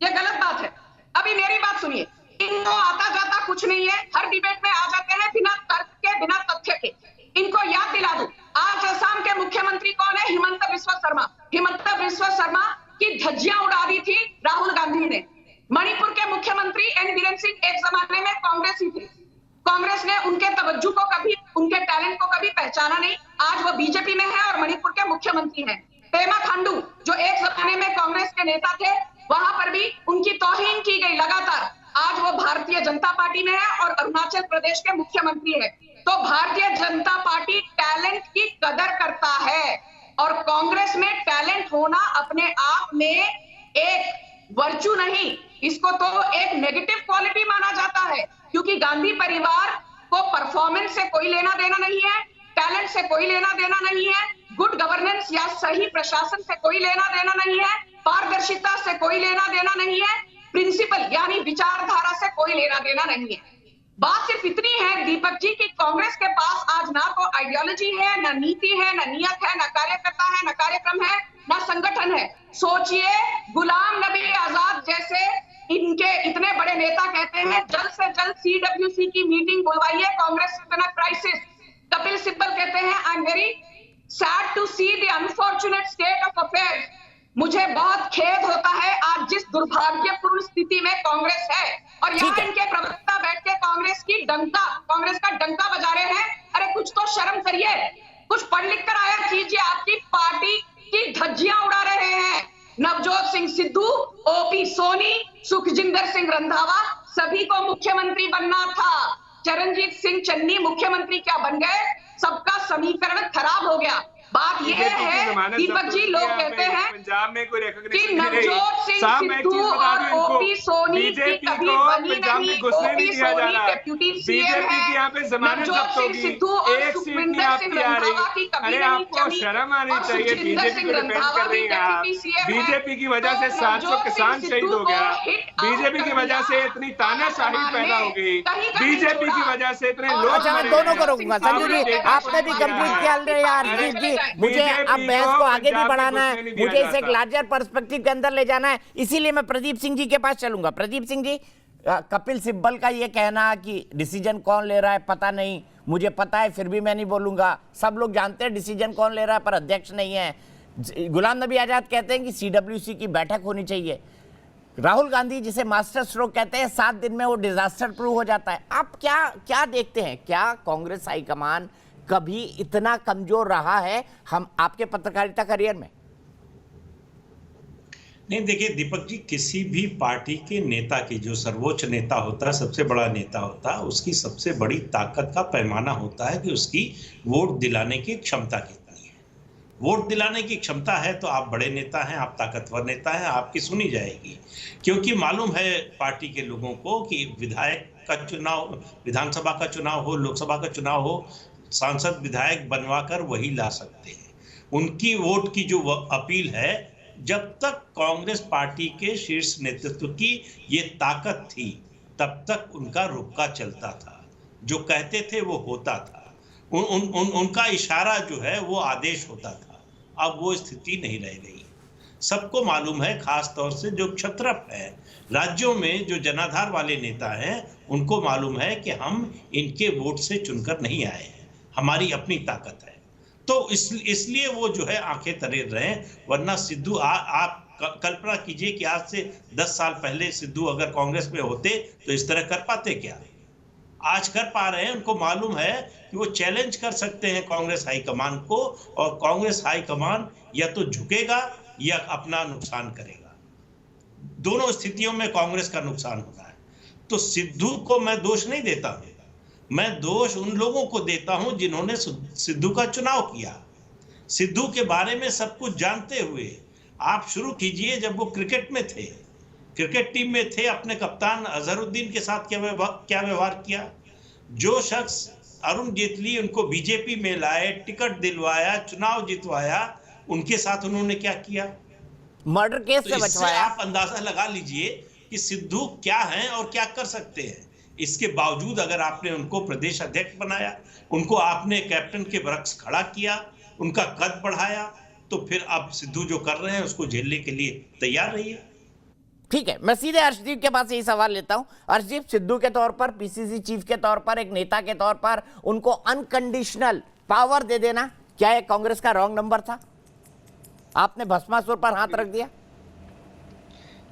ये गलत बात है। अभी मेरी बात सुनिए, इनको आता जाता कुछ नहीं है, हर डिबेट में आ जाते हैं बिना तर्क के, बिना तथ्य के। इनको याद दिला दूं, आज असम के मुख्यमंत्री कौन है? हिमंत बिस्वा शर्मा। हिमंत बिस्वा शर्मा की धज्जियां उड़ा दी थी राहुल गांधी ने। मणिपुर के मुख्यमंत्री एन बीरेन सिंह एक जमाने में कांग्रेस ही थे, कांग्रेस ने उनके तवज्जो को कभी, उनके टैलेंट को कभी पहचाना नहीं। आज वो बीजेपी में है और मणिपुर के मुख्यमंत्री हैं। पेमा खांडू जो एक जमाने में कांग्रेस के नेता थे, वहां पर भी उनकी तौहीन की गई लगातार। आज वो भारतीय जनता पार्टी में है और अरुणाचल प्रदेश के मुख्यमंत्री है। तो भारतीय जनता पार्टी टैलेंट की कदर करता है, और कांग्रेस में टैलेंट होना अपने आप में एक वर्चू नहीं, इसको तो एक नेगेटिव क्वालिटी माना जाता है, क्योंकि गांधी परिवार को परफॉर्मेंस से कोई लेना देना नहीं है, टैलेंट से कोई लेना देना नहीं है, गुड गवर्नेंस या सही प्रशासन से कोई लेना देना नहीं है, पारदर्शिता से कोई लेना देना नहीं है, प्रिंसिपल यानी विचारधारा से कोई लेना देना नहीं है। बात सिर्फ इतनी है दीपक जी कि कांग्रेस के पास आज ना तो आइडियोलॉजी है, ना नीति है, ना नियत है, ना कार्यकर्ता है, ना कार्यक्रम है, ना संगठन है। सोचिए, गुलाम नबी आजाद जैसे इनके इतने बड़े नेता कहते हैं जल्द से जल्द CWC की मीटिंग बुलवाइए, Congress is in a crisis. Kapil Sibal कहते हैं I am very sad to see the unfortunate state of affairs. मुझे बहुत खेद होता है आज जिस दुर्भाग्यपूर्ण स्थिति में कांग्रेस है, और यहाँ इनके प्रवक्ता बैठ के कांग्रेस का डंका बजा रहे हैं। अरे कुछ तो शर्म करिए, कुछ पढ़ लिख कर आया कीजिए। आपकी पार्टी की धज्जियां उड़ा रहे हैं नवजोत सिंह सिद्धू, OP सोनी, सुखजिंदर सिंह रंधावा, सभी को मुख्यमंत्री बनना था। चरणजीत सिंह चन्नी मुख्यमंत्री क्या बन गए? सबका समीकरण खराब हो गया। बात यह है दीपक जी, लोग कहते हैं पंजाब में कोई कि नवजोत सिंह सिद्धू और OP सोनी की कभी बनी नहीं। OP सोनी डिप्टी CM है, नवजोत सिंह सिद्धू और सुखविंदर सिंह रंधावा की कभी नहीं जमी, शर्म आनी और चाहिए। सुखजिंदर सिंह रंधावा भी डिप्टी CM है। बीजेपी की वजह से 700 किसान शहीद हो गया, बीजेपी की वजह से इतनी तानाशाही पैदा हो गई, बीजेपी की वजह से इतने लोग। अच्छा, मैं दोनों को रोकूंगा। संजू जी, आपने भी कंप्लीट किया यार जी। मुझे अब बहस को आगे भी बढ़ाना है, मुझे इसे एक लार्जर पर्सपेक्टिव के अंदर ले जाना है, इसीलिए मैं प्रदीप सिंह जी के पास चलूंगा। प्रदीप सिंह जी, कपिल सिब्बल का ये कहना कि डिसीजन कौन ले रहा है पता नहीं, मुझे पता है फिर भी मैं नहीं बोलूंगा। सब लोग जानते हैं डिसीजन कौन ले रहा है, पर अध्यक्ष नहीं है। गुलाम नबी आजाद कहते हैं कि CWC की बैठक होनी चाहिए। राहुल गांधी जिसे मास्टर स्ट्रोक कहते हैं, 7 दिन में वो डिजास्टर प्रूव हो जाता है। आप क्या देखते हैं, क्या कांग्रेस हाईकमान कभी इतना कमजोर रहा है हम आपके पत्रकारिता करियर में? नहीं, देखिए दीपक जी, किसी भी पार्टी के नेता की, जो सर्वोच्च नेता होता है, सबसे बड़ा नेता होता है, उसकी सबसे बड़ी ताकत का पैमाना होता है कि उसकी वोट दिलाने की क्षमता कितनी है। वोट दिलाने की क्षमता है तो आप बड़े नेता हैं, आप ताकतवर नेता हैं, आपकी सुनी जाएगी। क्योंकि मालूम है पार्टी के लोगों को कि विधायक का चुनाव, विधानसभा का चुनाव हो, लोकसभा का चुनाव हो, सांसद विधायक बनवा कर वही ला सकते हैं। उनकी वोट की जो अपील है, जब तक कांग्रेस पार्टी के शीर्ष नेतृत्व की ये ताकत थी तब तक उनका रुक्का चलता था, जो कहते थे वो होता था, उनका इशारा जो है वो आदेश होता था। अब वो स्थिति नहीं रह गई। सबको मालूम है, खास तौर से जो क्षत्रप है, राज्यों में जो जनाधार वाले नेता हैं, उनको मालूम है कि हम इनके वोट से चुनकर नहीं आए हैं, हमारी अपनी ताकत है। तो इसलिए वो जो है आंखें तरेर रहे हैं। वरना सिद्धू, आप कल्पना कीजिए कि आज से 10 साल पहले सिद्धू अगर कांग्रेस में होते तो इस तरह कर पाते क्या? आज कर पा रहे हैं। उनको मालूम है कि वो चैलेंज कर सकते हैं कांग्रेस हाईकमान को, और कांग्रेस हाईकमान या तो झुकेगा या अपना नुकसान करेगा। दोनों स्थितियों में कांग्रेस का नुकसान होता है। तो सिद्धू को मैं दोष नहीं देता हूं, मैं दोष उन लोगों को देता हूं जिन्होंने सिद्धू का चुनाव किया। सिद्धू के बारे में सब कुछ जानते हुए आप शुरू कीजिए, जब वो क्रिकेट में थे, क्रिकेट टीम में थे, अपने कप्तान अजहरुद्दीन के साथ क्या व्यवहार किया। जो शख्स अरुण जेटली उनको बीजेपी में लाए, टिकट दिलवाया, चुनाव जितवाया, उनके साथ उन्होंने क्या किया? मर्डर केस से बचवाया। आप अंदाजा लगा लीजिए कि सिद्धू क्या हैं और क्या कर सकते हैं। इसके बावजूद अगर आपने उनको प्रदेश अध्यक्ष बनाया, उनको आपने कैप्टन के बरक्स खड़ा किया, उनका कद बढ़ाया, तो फिर आप सिद्धू जो कर रहे हैं उसको झेलने के लिए तैयार रहिए। ठीक है, मैं सीधे अर्शदीप के पास यही सवाल लेता हूं। अर्शदीप, सिद्धू के तौर पर, PCC चीफ के तौर पर, एक नेता के तौर पर उनको अनकंडीशनल पावर दे देना, क्या ये कांग्रेस का रॉन्ग नंबर था? आपने भस्मासुर पर हाथ रख दिया।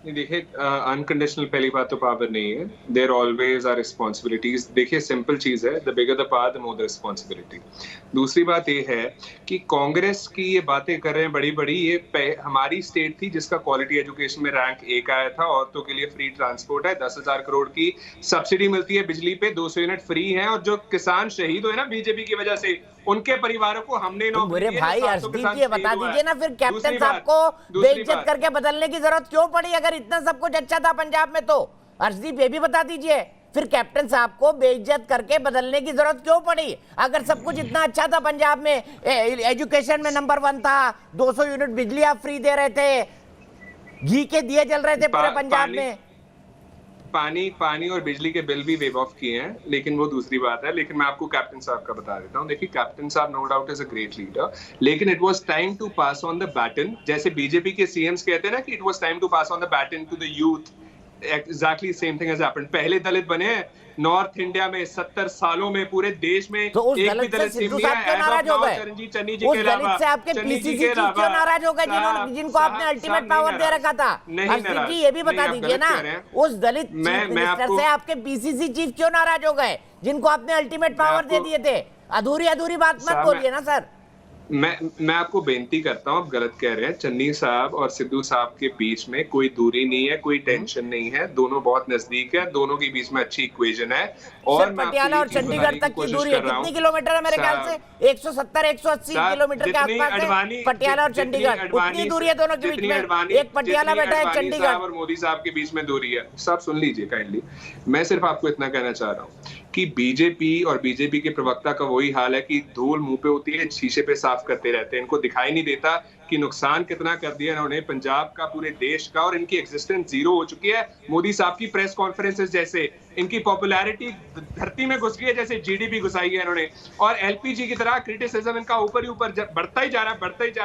देखिए, अनकंडीशनल पहली बात तो पावर नहीं है, देयर ऑलवेज आर रिस्पॉन्सिबिलिटीज। देखिए, सिंपल चीज है, the bigger the power the more the responsibility. दूसरी बात ये है कि कांग्रेस की ये बातें कर रहे हैं बड़ी बड़ी, ये हमारी स्टेट थी जिसका क्वालिटी एजुकेशन में रैंक 1 आया था, औरतों के लिए फ्री ट्रांसपोर्ट है, 10,000 करोड़ की सब्सिडी मिलती है, बिजली पे 200 यूनिट फ्री है, और जो किसान शहीद हुए ना बीजेपी की वजह से, उनके परिवारों को हमने मेरे भाई अर्शदीप जी बता दीजिए ना, फिर कैप्टन साहब को बेइज्जत करके बदलने की जरूरत क्यों पड़ी अगर इतना सब कुछ अच्छा था पंजाब में? तो अर्शदीप ये भी बता दीजिए, फिर कैप्टन साहब को बेइज्जत करके बदलने की जरूरत क्यों पड़ी अगर सब कुछ इतना अच्छा था पंजाब में? एजुकेशन में नंबर 1 था, 200 यूनिट बिजली आप फ्री दे रहे थे, घी के दिए जल रहे थे पूरे पंजाब में। पानी और बिजली के बिल भी वेव ऑफ किए हैं, लेकिन वो दूसरी बात है। लेकिन मैं आपको कैप्टन साहब का बता देता हूँ। देखिए, कैप्टन साहब no doubt is a great leader, लेकिन it was time to pass on the baton. जैसे बीजेपी के सीएम्स कहते हैं ना कि it was time to pass on the baton to the youth, exactly same thing has happened. पहले दलित बने हैं नॉर्थ इंडिया में 70 सालों में, पूरे देश में तो उस एक भी दलित से दलित सिद्धू नहीं साहब क्यों आया। नाराज हो गए? चरणजीत चन्नी जी उस के दलित अलावा, से आपके चन्नी जी पीसीसी के चीफ अलावा, क्यों नाराज हो गए साहब, जिनको आपने साहब, अल्टीमेट नहीं पावर दे नाराज, रखा था? नहीं हर्षदीप नाराज, जी ये भी नहीं, बता आप दीजिए गलत ना, कह रहे हैं। उस दलित चीफ मिनिस्टर से आपके पीसीसी चीफ क्यों नाराज हो गए जिनको आपने अल्टीमेट पावर दे दिए थे? अधूरी बात मत बोलिए ना सर। मैं आपको बेनती करता हूँ, आप गलत कह रहे हैं। चन्नी साहब और सिद्धू साहब के बीच में कोई दूरी नहीं है, कोई टेंशन नहीं है, दोनों बहुत नजदीक है, दोनों के बीच में अच्छी इक्वेशन है। और पटियाला और चंडीगढ़ तक की दूरी है, कितनी किलोमीटर है? मेरे ख्याल से 170-180 किलोमीटर के आसपास है पटियाला और चंडीगढ़। उतनी दूरी है दोनों के बीच में, एक पटियाला बैठा है, चंडीगढ़ और मोदी साहब के बीच में दूरी है। सब सुन लीजिए काइंडली, मैं सिर्फ आपको इतना कहना चाह रहा हूँ कि बीजेपी और बीजेपी के प्रवक्ता का वही हाल है कि धूल मुंह पे होती है, शीशे पे साफ करते रहते हैं। इनको दिखाई नहीं देता कि नुकसान कितना कर दिया इन्होंने पंजाब का, पूरे देश का, और इनकी एग्जिस्टेंस जीरो हो चुकी है। मोदी साहब की प्रेस कॉन्फ्रेंसेस जैसे, इनकी पॉपुलैरिटी धरती में घुस गई है जैसे जीडीपी घुसाई है इन्होंने। और एलपीजी की तरह क्रिटिसिज्म इनका ऊपर ही ऊपर बढ़ता ही जा रहा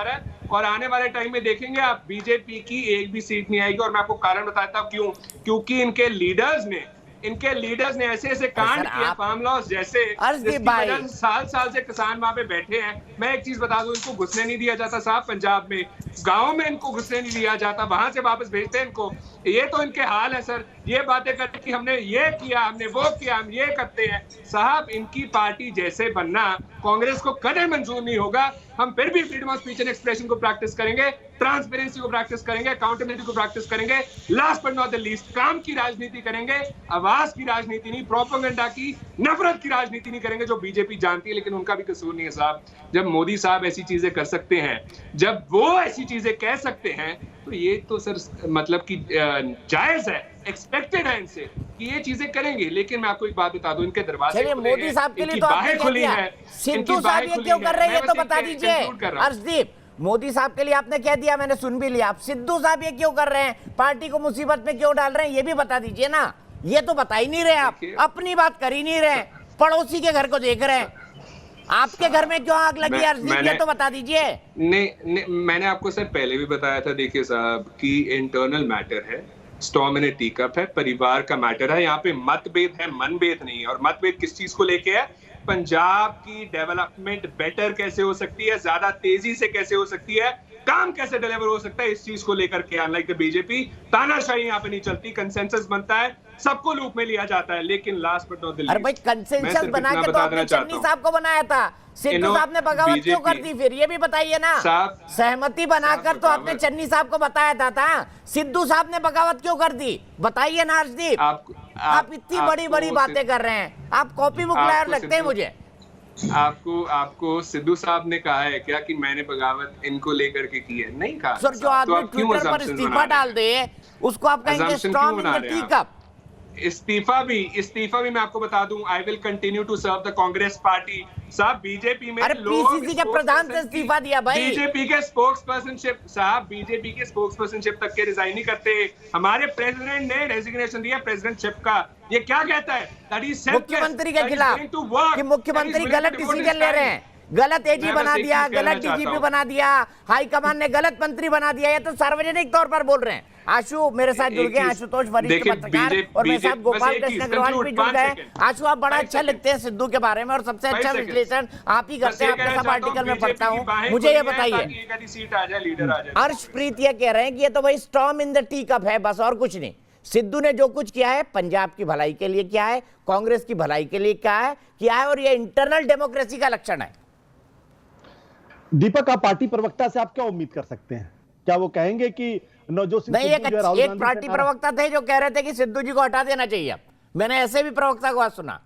है। और आने वाले टाइम में देखेंगे आप, बीजेपी की एक भी सीट नहीं आएगी। और मैं आपको कारण बताता हूँ क्यों। क्योंकि इनके लीडर्स ने ऐसे कांड किए, फार्म लॉस जैसे, जिसकी वजह से साल से किसान वहां पे बैठे हैं। मैं एक चीज बता दूं, इनको घुसने नहीं दिया जाता साहब पंजाब में, गांव में इनको घुसने नहीं दिया जाता, वहां से वापस भेजते हैं इनको। ये तो इनके हाल है सर। ये बातें करते कि हमने ये किया, हमने वो किया, हम ये करते हैं। साहब, इनकी पार्टी जैसे बनना कांग्रेस को कदम मंजूर नहीं होगा। हम फिर भी freedom of speech and expression को प्रैक्टिस करेंगे, ट्रांसपेरेंसी को प्रैक्टिस करेंगे, अकाउंटेबिलिटी को प्रैक्टिस करेंगे, last but not the least काम की राजनीति करेंगे, आवाज की राजनीति नहीं, प्रोपेगेंडा की, नफरत की राजनीति नहीं करेंगे, जो बीजेपी जानती है। लेकिन उनका भी कसूर नहीं है साहब। जब मोदी साहब ऐसी चीजें कर सकते हैं, जब वो ऐसी चीजें कह सकते हैं, तो ये तो सर मतलब कि जायज है, एक्सपेक्टेड है इनसे कि ये चीजें करेंगे। लेकिन मैं आपको एक बात बता दूं, इनके दरवाजे मोदी साहब के लिए तो आपने कह दिया, सिद्धू साहब ये क्यों कर रहे हैं ये तो बता दीजिए हर्षदीप। मोदी साहब के लिए आपने कह दिया, मैंने सुन भी लिया। आप सिद्धू साहब ये क्यों कर रहे हैं, पार्टी को मुसीबत में क्यों डाल रहे हैं, ये भी बता दीजिए ना। ये तो बता ही नहीं रहे, आप अपनी बात कर ही नहीं रहे, पड़ोसी के घर को देख रहे हैं। आपके घर में क्यों आग लगी हर्षदीप, ये तो बता दीजिए। नहीं, मैंने आपको सर पहले भी बताया था, देखिए साहब, कि इंटरनल मैटर है, storm in A tea cup है, परिवार का मैटर है। यहाँ पे मतभेद है, मनभेद नहीं है। और मतभेद किस चीज को लेके है? पंजाब की डेवलपमेंट बेटर कैसे हो सकती है, ज्यादा तेजी से कैसे हो सकती है, काम कैसे डिलीवर हो सकता है, इस चीज को लेकर के। अनलाइक द बीजेपी, तानाशाही यहाँ पे नहीं चलती, कंसेंसस बनता है, सबको लूप में लिया जाता है। लेकिन last but not the least, अरे भाई कंसेंसस बना के तो आपने चन्नी साहब को बनाया था, सिद्धू साहब ने बगावत क्यों कर दी फिर, ये भी बताइए ना। सहमति बनाकर तो आपने चन्नी साहब को बताया था, सिद्धू साहब ने बगावत क्यों कर दी, बताइए ना हर्षदीप। आप इतनी बड़ी बातें कर रहे हैं, आप कॉपी बुक लायर लगते हैं मुझे। आपको सिद्धू साहब ने कहा है क्या कि मैंने बगावत इनको लेकर के की है? नहीं कहा सर। जो आदमी ट्विटर पर इस्तीफा डाल दे उसको आप कहेंगे strong in the tea cup. इस्तीफा भी मैं आपको बता दूं, I will continue to serve the Congress party. साहब, बीजेपी में पीसीसी के प्रधान से इस्तीफा दिया भाई, बीजेपी के स्पोक्सपर्सनशिप, साहब बीजेपी के स्पोक्सपर्सनशिप तक के रिजाइन नहीं करते। हमारे प्रेसिडेंट ने रेजिग्नेशन दिया प्रेसिडेंटशिप का। ये क्या कहता है? मुख्यमंत्री के खिलाफ कि मुख्यमंत्री गलत डिसीजन ले रहे हैं, गलत एजी बना दिया, गलत डीजीपी बना दिया, हाईकमान ने गलत मंत्री बना दिया। ये तो सार्वजनिक तौर पर बोल रहे हैं। आशु मेरे साथ जुड़ गए, आशुतोष वरिष्ठ पत्रकार, और मेरे साथ गोपाल कृष्ण अग्रवाल भी जुड़ गए। आशु, आप बड़ा अच्छा लिखते हैं सिद्धू के बारे में और सबसे अच्छा विश्लेषण आप ही करते हैं, आपके सब आर्टिकल में पढ़ता हूँ। मुझे ये बताइए, हर्षप्रीत ये कह रहे हैं कि ये तो भाई storm in the tea cup है, बस और कुछ नहीं। सिद्धू ने जो कुछ किया है पंजाब की भलाई के लिए किया है, कांग्रेस की भलाई के लिए किया है, और ये इंटरनल डेमोक्रेसी का लक्षण है। दीपक, आप पार्टी प्रवक्ता से आप क्या उम्मीद कर सकते हैं? क्या वो कहेंगे कि नवजोत सिंह नहीं, एक पार्टी प्रवक्ता थे जो कह रहे थे कि सिद्धू जी को हटा देना चाहिए। मैंने ऐसे भी प्रवक्ता को आज सुना।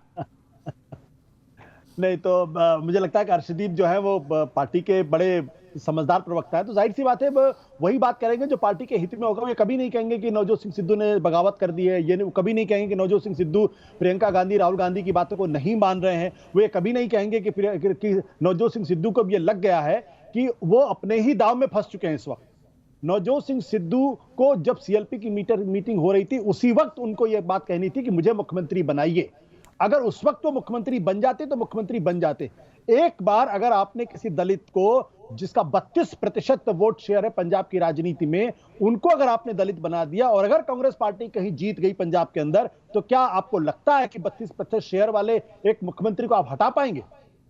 नहीं तो मुझे लगता है कि हर्षदीप जो है वो पार्टी के बड़े समझदार प्रवक्ता है, तो जाहिर सी बात है वही बात करेंगे जो पार्टी के हित में होगा। वो ये कभी नहीं कहेंगे कि नवजोत सिंह सिद्धू ने बगावत कर दी है, ये कभी नहीं कहेंगे कि नवजोत सिंह सिद्धू प्रियंका गांधी, राहुल गांधी की बातों को नहीं मान रहे हैं। वो ये कभी नहीं कहेंगे कि नवजोत सिंह सिद्धू को भी ये लग गया है कि वो अपने ही दाव में फंस चुके हैं इस वक्त। नवजोत सिंह सिद्धू को जब सीएलपी की मीटिंग हो रही थी, उसी वक्त उनको यह बात कहनी थी कि मुझे मुख्यमंत्री बनाइए। अगर उस वक्त वो मुख्यमंत्री बन जाते तो मुख्यमंत्री बन जाते। एक बार अगर आपने किसी दलित को, जिसका 32% वोट शेयर है पंजाब की राजनीति में, उनको अगर आपने दलित बना दिया और अगर कांग्रेस पार्टी कहीं जीत गई पंजाब के अंदर, तो क्या आपको लगता है कि 32% शेयर वाले एक मुख्यमंत्री को आप हटा पाएंगे?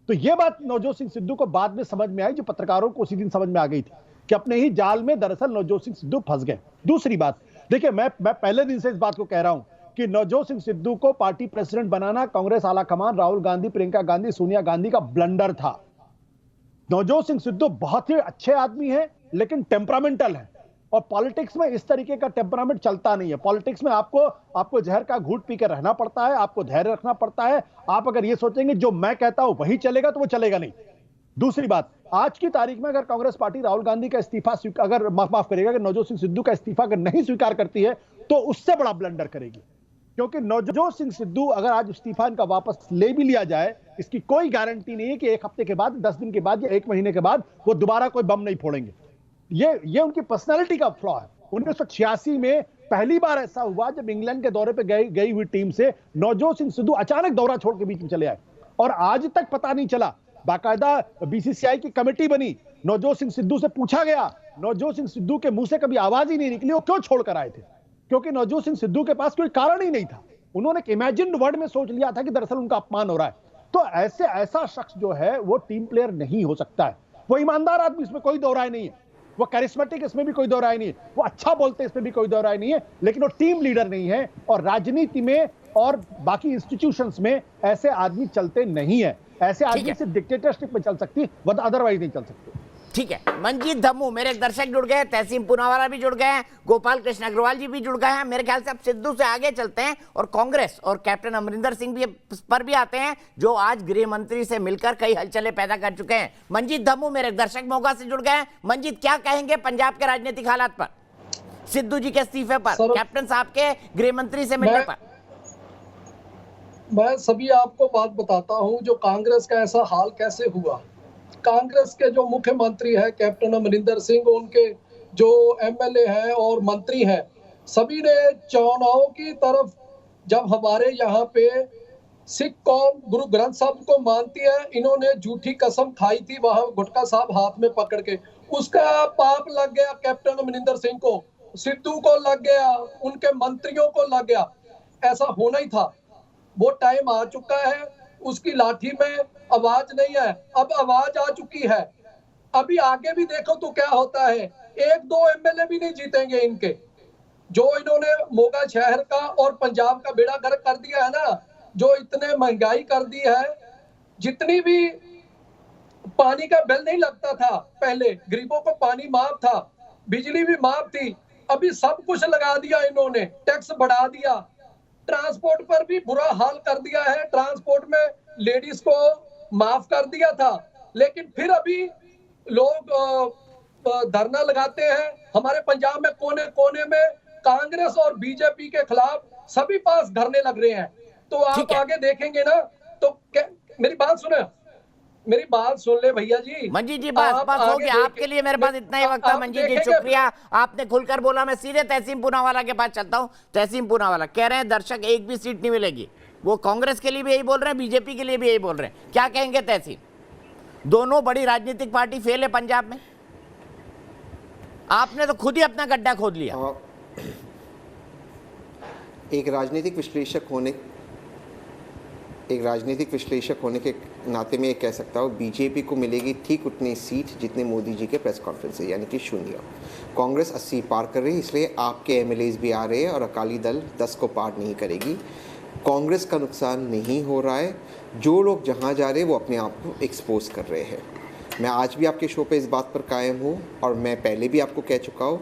तो यह बात नवजोत सिंह सिद्धू को बाद में समझ में आई, जो पत्रकारों को उसी दिन समझ में आ गई थी कि अपने ही जाल में दरअसल नवजोत सिंह सिद्धू फंस गए। दूसरी बात, देखिए मैं पहले दिन से इस बात को कह रहा हूं कि नवजोत सिंह सिद्धू को पार्टी प्रेसिडेंट बनाना कांग्रेस आलाकमान, राहुल गांधी, प्रियंका गांधी, सोनिया गांधी का ब्लंडर था। नवजोत सिंह सिद्धू बहुत ही अच्छे आदमी हैं, लेकिन टेम्परामेंटल है, और पॉलिटिक्स में इस तरीके का टेम्परामेंट चलता नहीं है। पॉलिटिक्स में आपको जहर का घूंट पी कर रहना पड़ता है, आपको धैर्य रखना पड़ता है। आप अगर ये सोचेंगे जो मैं कहता हूं वही चलेगा, तो वो चलेगा नहीं। दूसरी बात, आज की तारीख में अगर कांग्रेस पार्टी राहुल गांधी का इस्तीफा अगर माफ करेगा, अगर नवजोत सिंह सिद्धू का इस्तीफा अगर नहीं स्वीकार करती है, तो उससे बड़ा ब्लंडर करेगी। क्योंकि नवजोत सिंह सिद्धू अगर आज इस्तीफा इनका वापस ले भी लिया जाए, इसकी कोई गारंटी नहीं है कि एक हफ्ते के बाद, 10 दिन के बाद या 1 महीने के बाद वो दोबारा कोई बम नहीं फोड़ेंगे। ये उनकी पर्सनालिटी का फ्लॉ है। 1986 में पहली बार ऐसा हुआ जब इंग्लैंड के दौरे पे गई हुई टीम से नवजोत सिंह सिद्धू अचानक दौरा छोड़ के बीच में चले आए, और आज तक पता नहीं चला। बाकायदा बीसीसीआई की कमेटी बनी, नवजोत सिंह सिद्धू से पूछा गया, नवजोत सिंह सिद्धू के मुंह से कभी आवाज ही नहीं निकली वो क्यों छोड़कर आए थे, क्योंकि नवजोत सिंह सिद्धू के पास कोई कारण ही नहीं था। उन्होंने एक इमेजिन्ड वर्ड में सोच लिया था कि दरअसल उनका अपमान हो रहा है। तो ऐसा शख्स जो है वो टीम प्लेयर नहीं हो सकता है। वो ईमानदार आदमी, इसमें कोई दो राय नहीं है। वो कैरिस्मेटिक, इसमें भी कोई दो राय नहीं है। वो अच्छा बोलते, इसमें भी कोई दो राय नहीं है, लेकिन वो टीम लीडर नहीं है। और राजनीति में और बाकी इंस्टीट्यूशंस में ऐसे आदमी चलते नहीं है। ऐसे आदमी सिर्फ डिक्टेटरशिप में चल सकती है, वरना अदरवाइज नहीं चल सकती। ठीक है, मंजीत धम्मू, मेरे एक दर्शक जुड़ गए, तहसीन पूनावाला भी जुड़ गए हैं, गोपाल कृष्ण अग्रवाल जी भी जुड़ गए हैं। मेरे ख्याल से अब सिद्धू से आगे चलते हैं और कांग्रेस और कैप्टन अमरिंदर सिंह भी पर भी आते हैं, जो आज गृह मंत्री से मिलकर कई हलचलें पैदा कर चुके हैं। मंजीत धम्मू मेरे एक दर्शक मोगा से जुड़ गए हैं। मंजीत, क्या कहेंगे पंजाब के राजनीतिक हालात पर, सिद्धू जी के इस्तीफे पर, कैप्टन साहब के गृह मंत्री से मिलने पर? मैं सभी आपको बात बताता हूं, जो कांग्रेस का ऐसा हाल कैसे हुआ। कांग्रेस के जो मुख्यमंत्री है कैप्टन अमरिंदर सिंह, उनके जो एमएलए हैं और मंत्री हैं, सभी ने चुनाव की तरफ, जब हमारे यहाँ पे सिख कौम गुरु ग्रंथ साहब को मानती है, इन्होंने झूठी कसम खाई थी वहां गुटका साहब हाथ में पकड़ के, उसका पाप लग गया कैप्टन अमरिंदर सिंह को, सिद्धू को लग गया, उनके मंत्रियों को लग गया। ऐसा होना ही था। वो टाइम आ चुका है, उसकी लाठी में आवाज नहीं है, अब आवाज आ चुकी है। अभी आगे भी देखो तो क्या होता है, 1-2 एमएलए भी नहीं जीतेंगे इनके, जो इन्होंने मोगा शहर का और पंजाब का बेड़ा गर्क कर दिया है ना, जो इतने महंगाई कर दी है, जितनी भी पानी का बिल नहीं लगता था पहले, गरीबों को पानी माफ था, बिजली भी माफ थी, अभी सब कुछ लगा दिया इन्होंने, टैक्स बढ़ा दिया, ट्रांसपोर्ट पर भी बुरा हाल कर दिया है। ट्रांसपोर्ट में लेडीज को माफ कर दिया था, लेकिन फिर अभी लोग धरना लगाते हैं। हमारे पंजाब में कोने कोने में कांग्रेस और बीजेपी के खिलाफ सभी पास धरने लग रहे हैं। तो आप आगे देखेंगे ना, तो मेरी बात सुन ले भैया जी। मंजीत जी, बस हो गया, आपके लिए मेरे पास इतना ही वक्त है। मंजीत जी शुक्रिया, आपने खुलकर बोला। मैं सीधे तहसीन पूनावाला के पास चलता हूँ। तहसीन पूनावाला कह रहे हैं दर्शक एक भी सीट नहीं मिलेगी, वो कांग्रेस के लिए भी यही बोल रहे हैं, बीजेपी के लिए भी यही बोल रहे हैं। क्या कहेंगे तहसीन? दोनों बड़ी राजनीतिक पार्टी फेल है पंजाब में। आपने तो खुद ही अपना गड्ढा खोद लिया। एक राजनीतिक विश्लेषक होने के नाते में ये कह सकता हूँ, बीजेपी को मिलेगी ठीक उतनी सीट जितने मोदी जी के प्रेस कॉन्फ्रेंस है, यानी कि 0। कांग्रेस 80 पार कर रही है, इसलिए आपके एमएलएज भी आ रहे हैं और अकाली दल 10 को पार नहीं करेगी। कांग्रेस का नुकसान नहीं हो रहा है, जो लोग जहाँ जा रहे हैं वो अपने आप को एक्सपोज कर रहे हैं। मैं आज भी आपके शो पे इस बात पर कायम हूँ, और मैं पहले भी आपको कह चुका हूँ,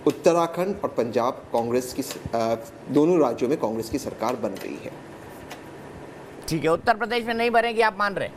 उत्तराखंड और पंजाब कांग्रेस की दोनों राज्यों में कांग्रेस की सरकार बन रही है। ठीक है, उत्तर प्रदेश में नहीं बनेगी, आप मान रहे?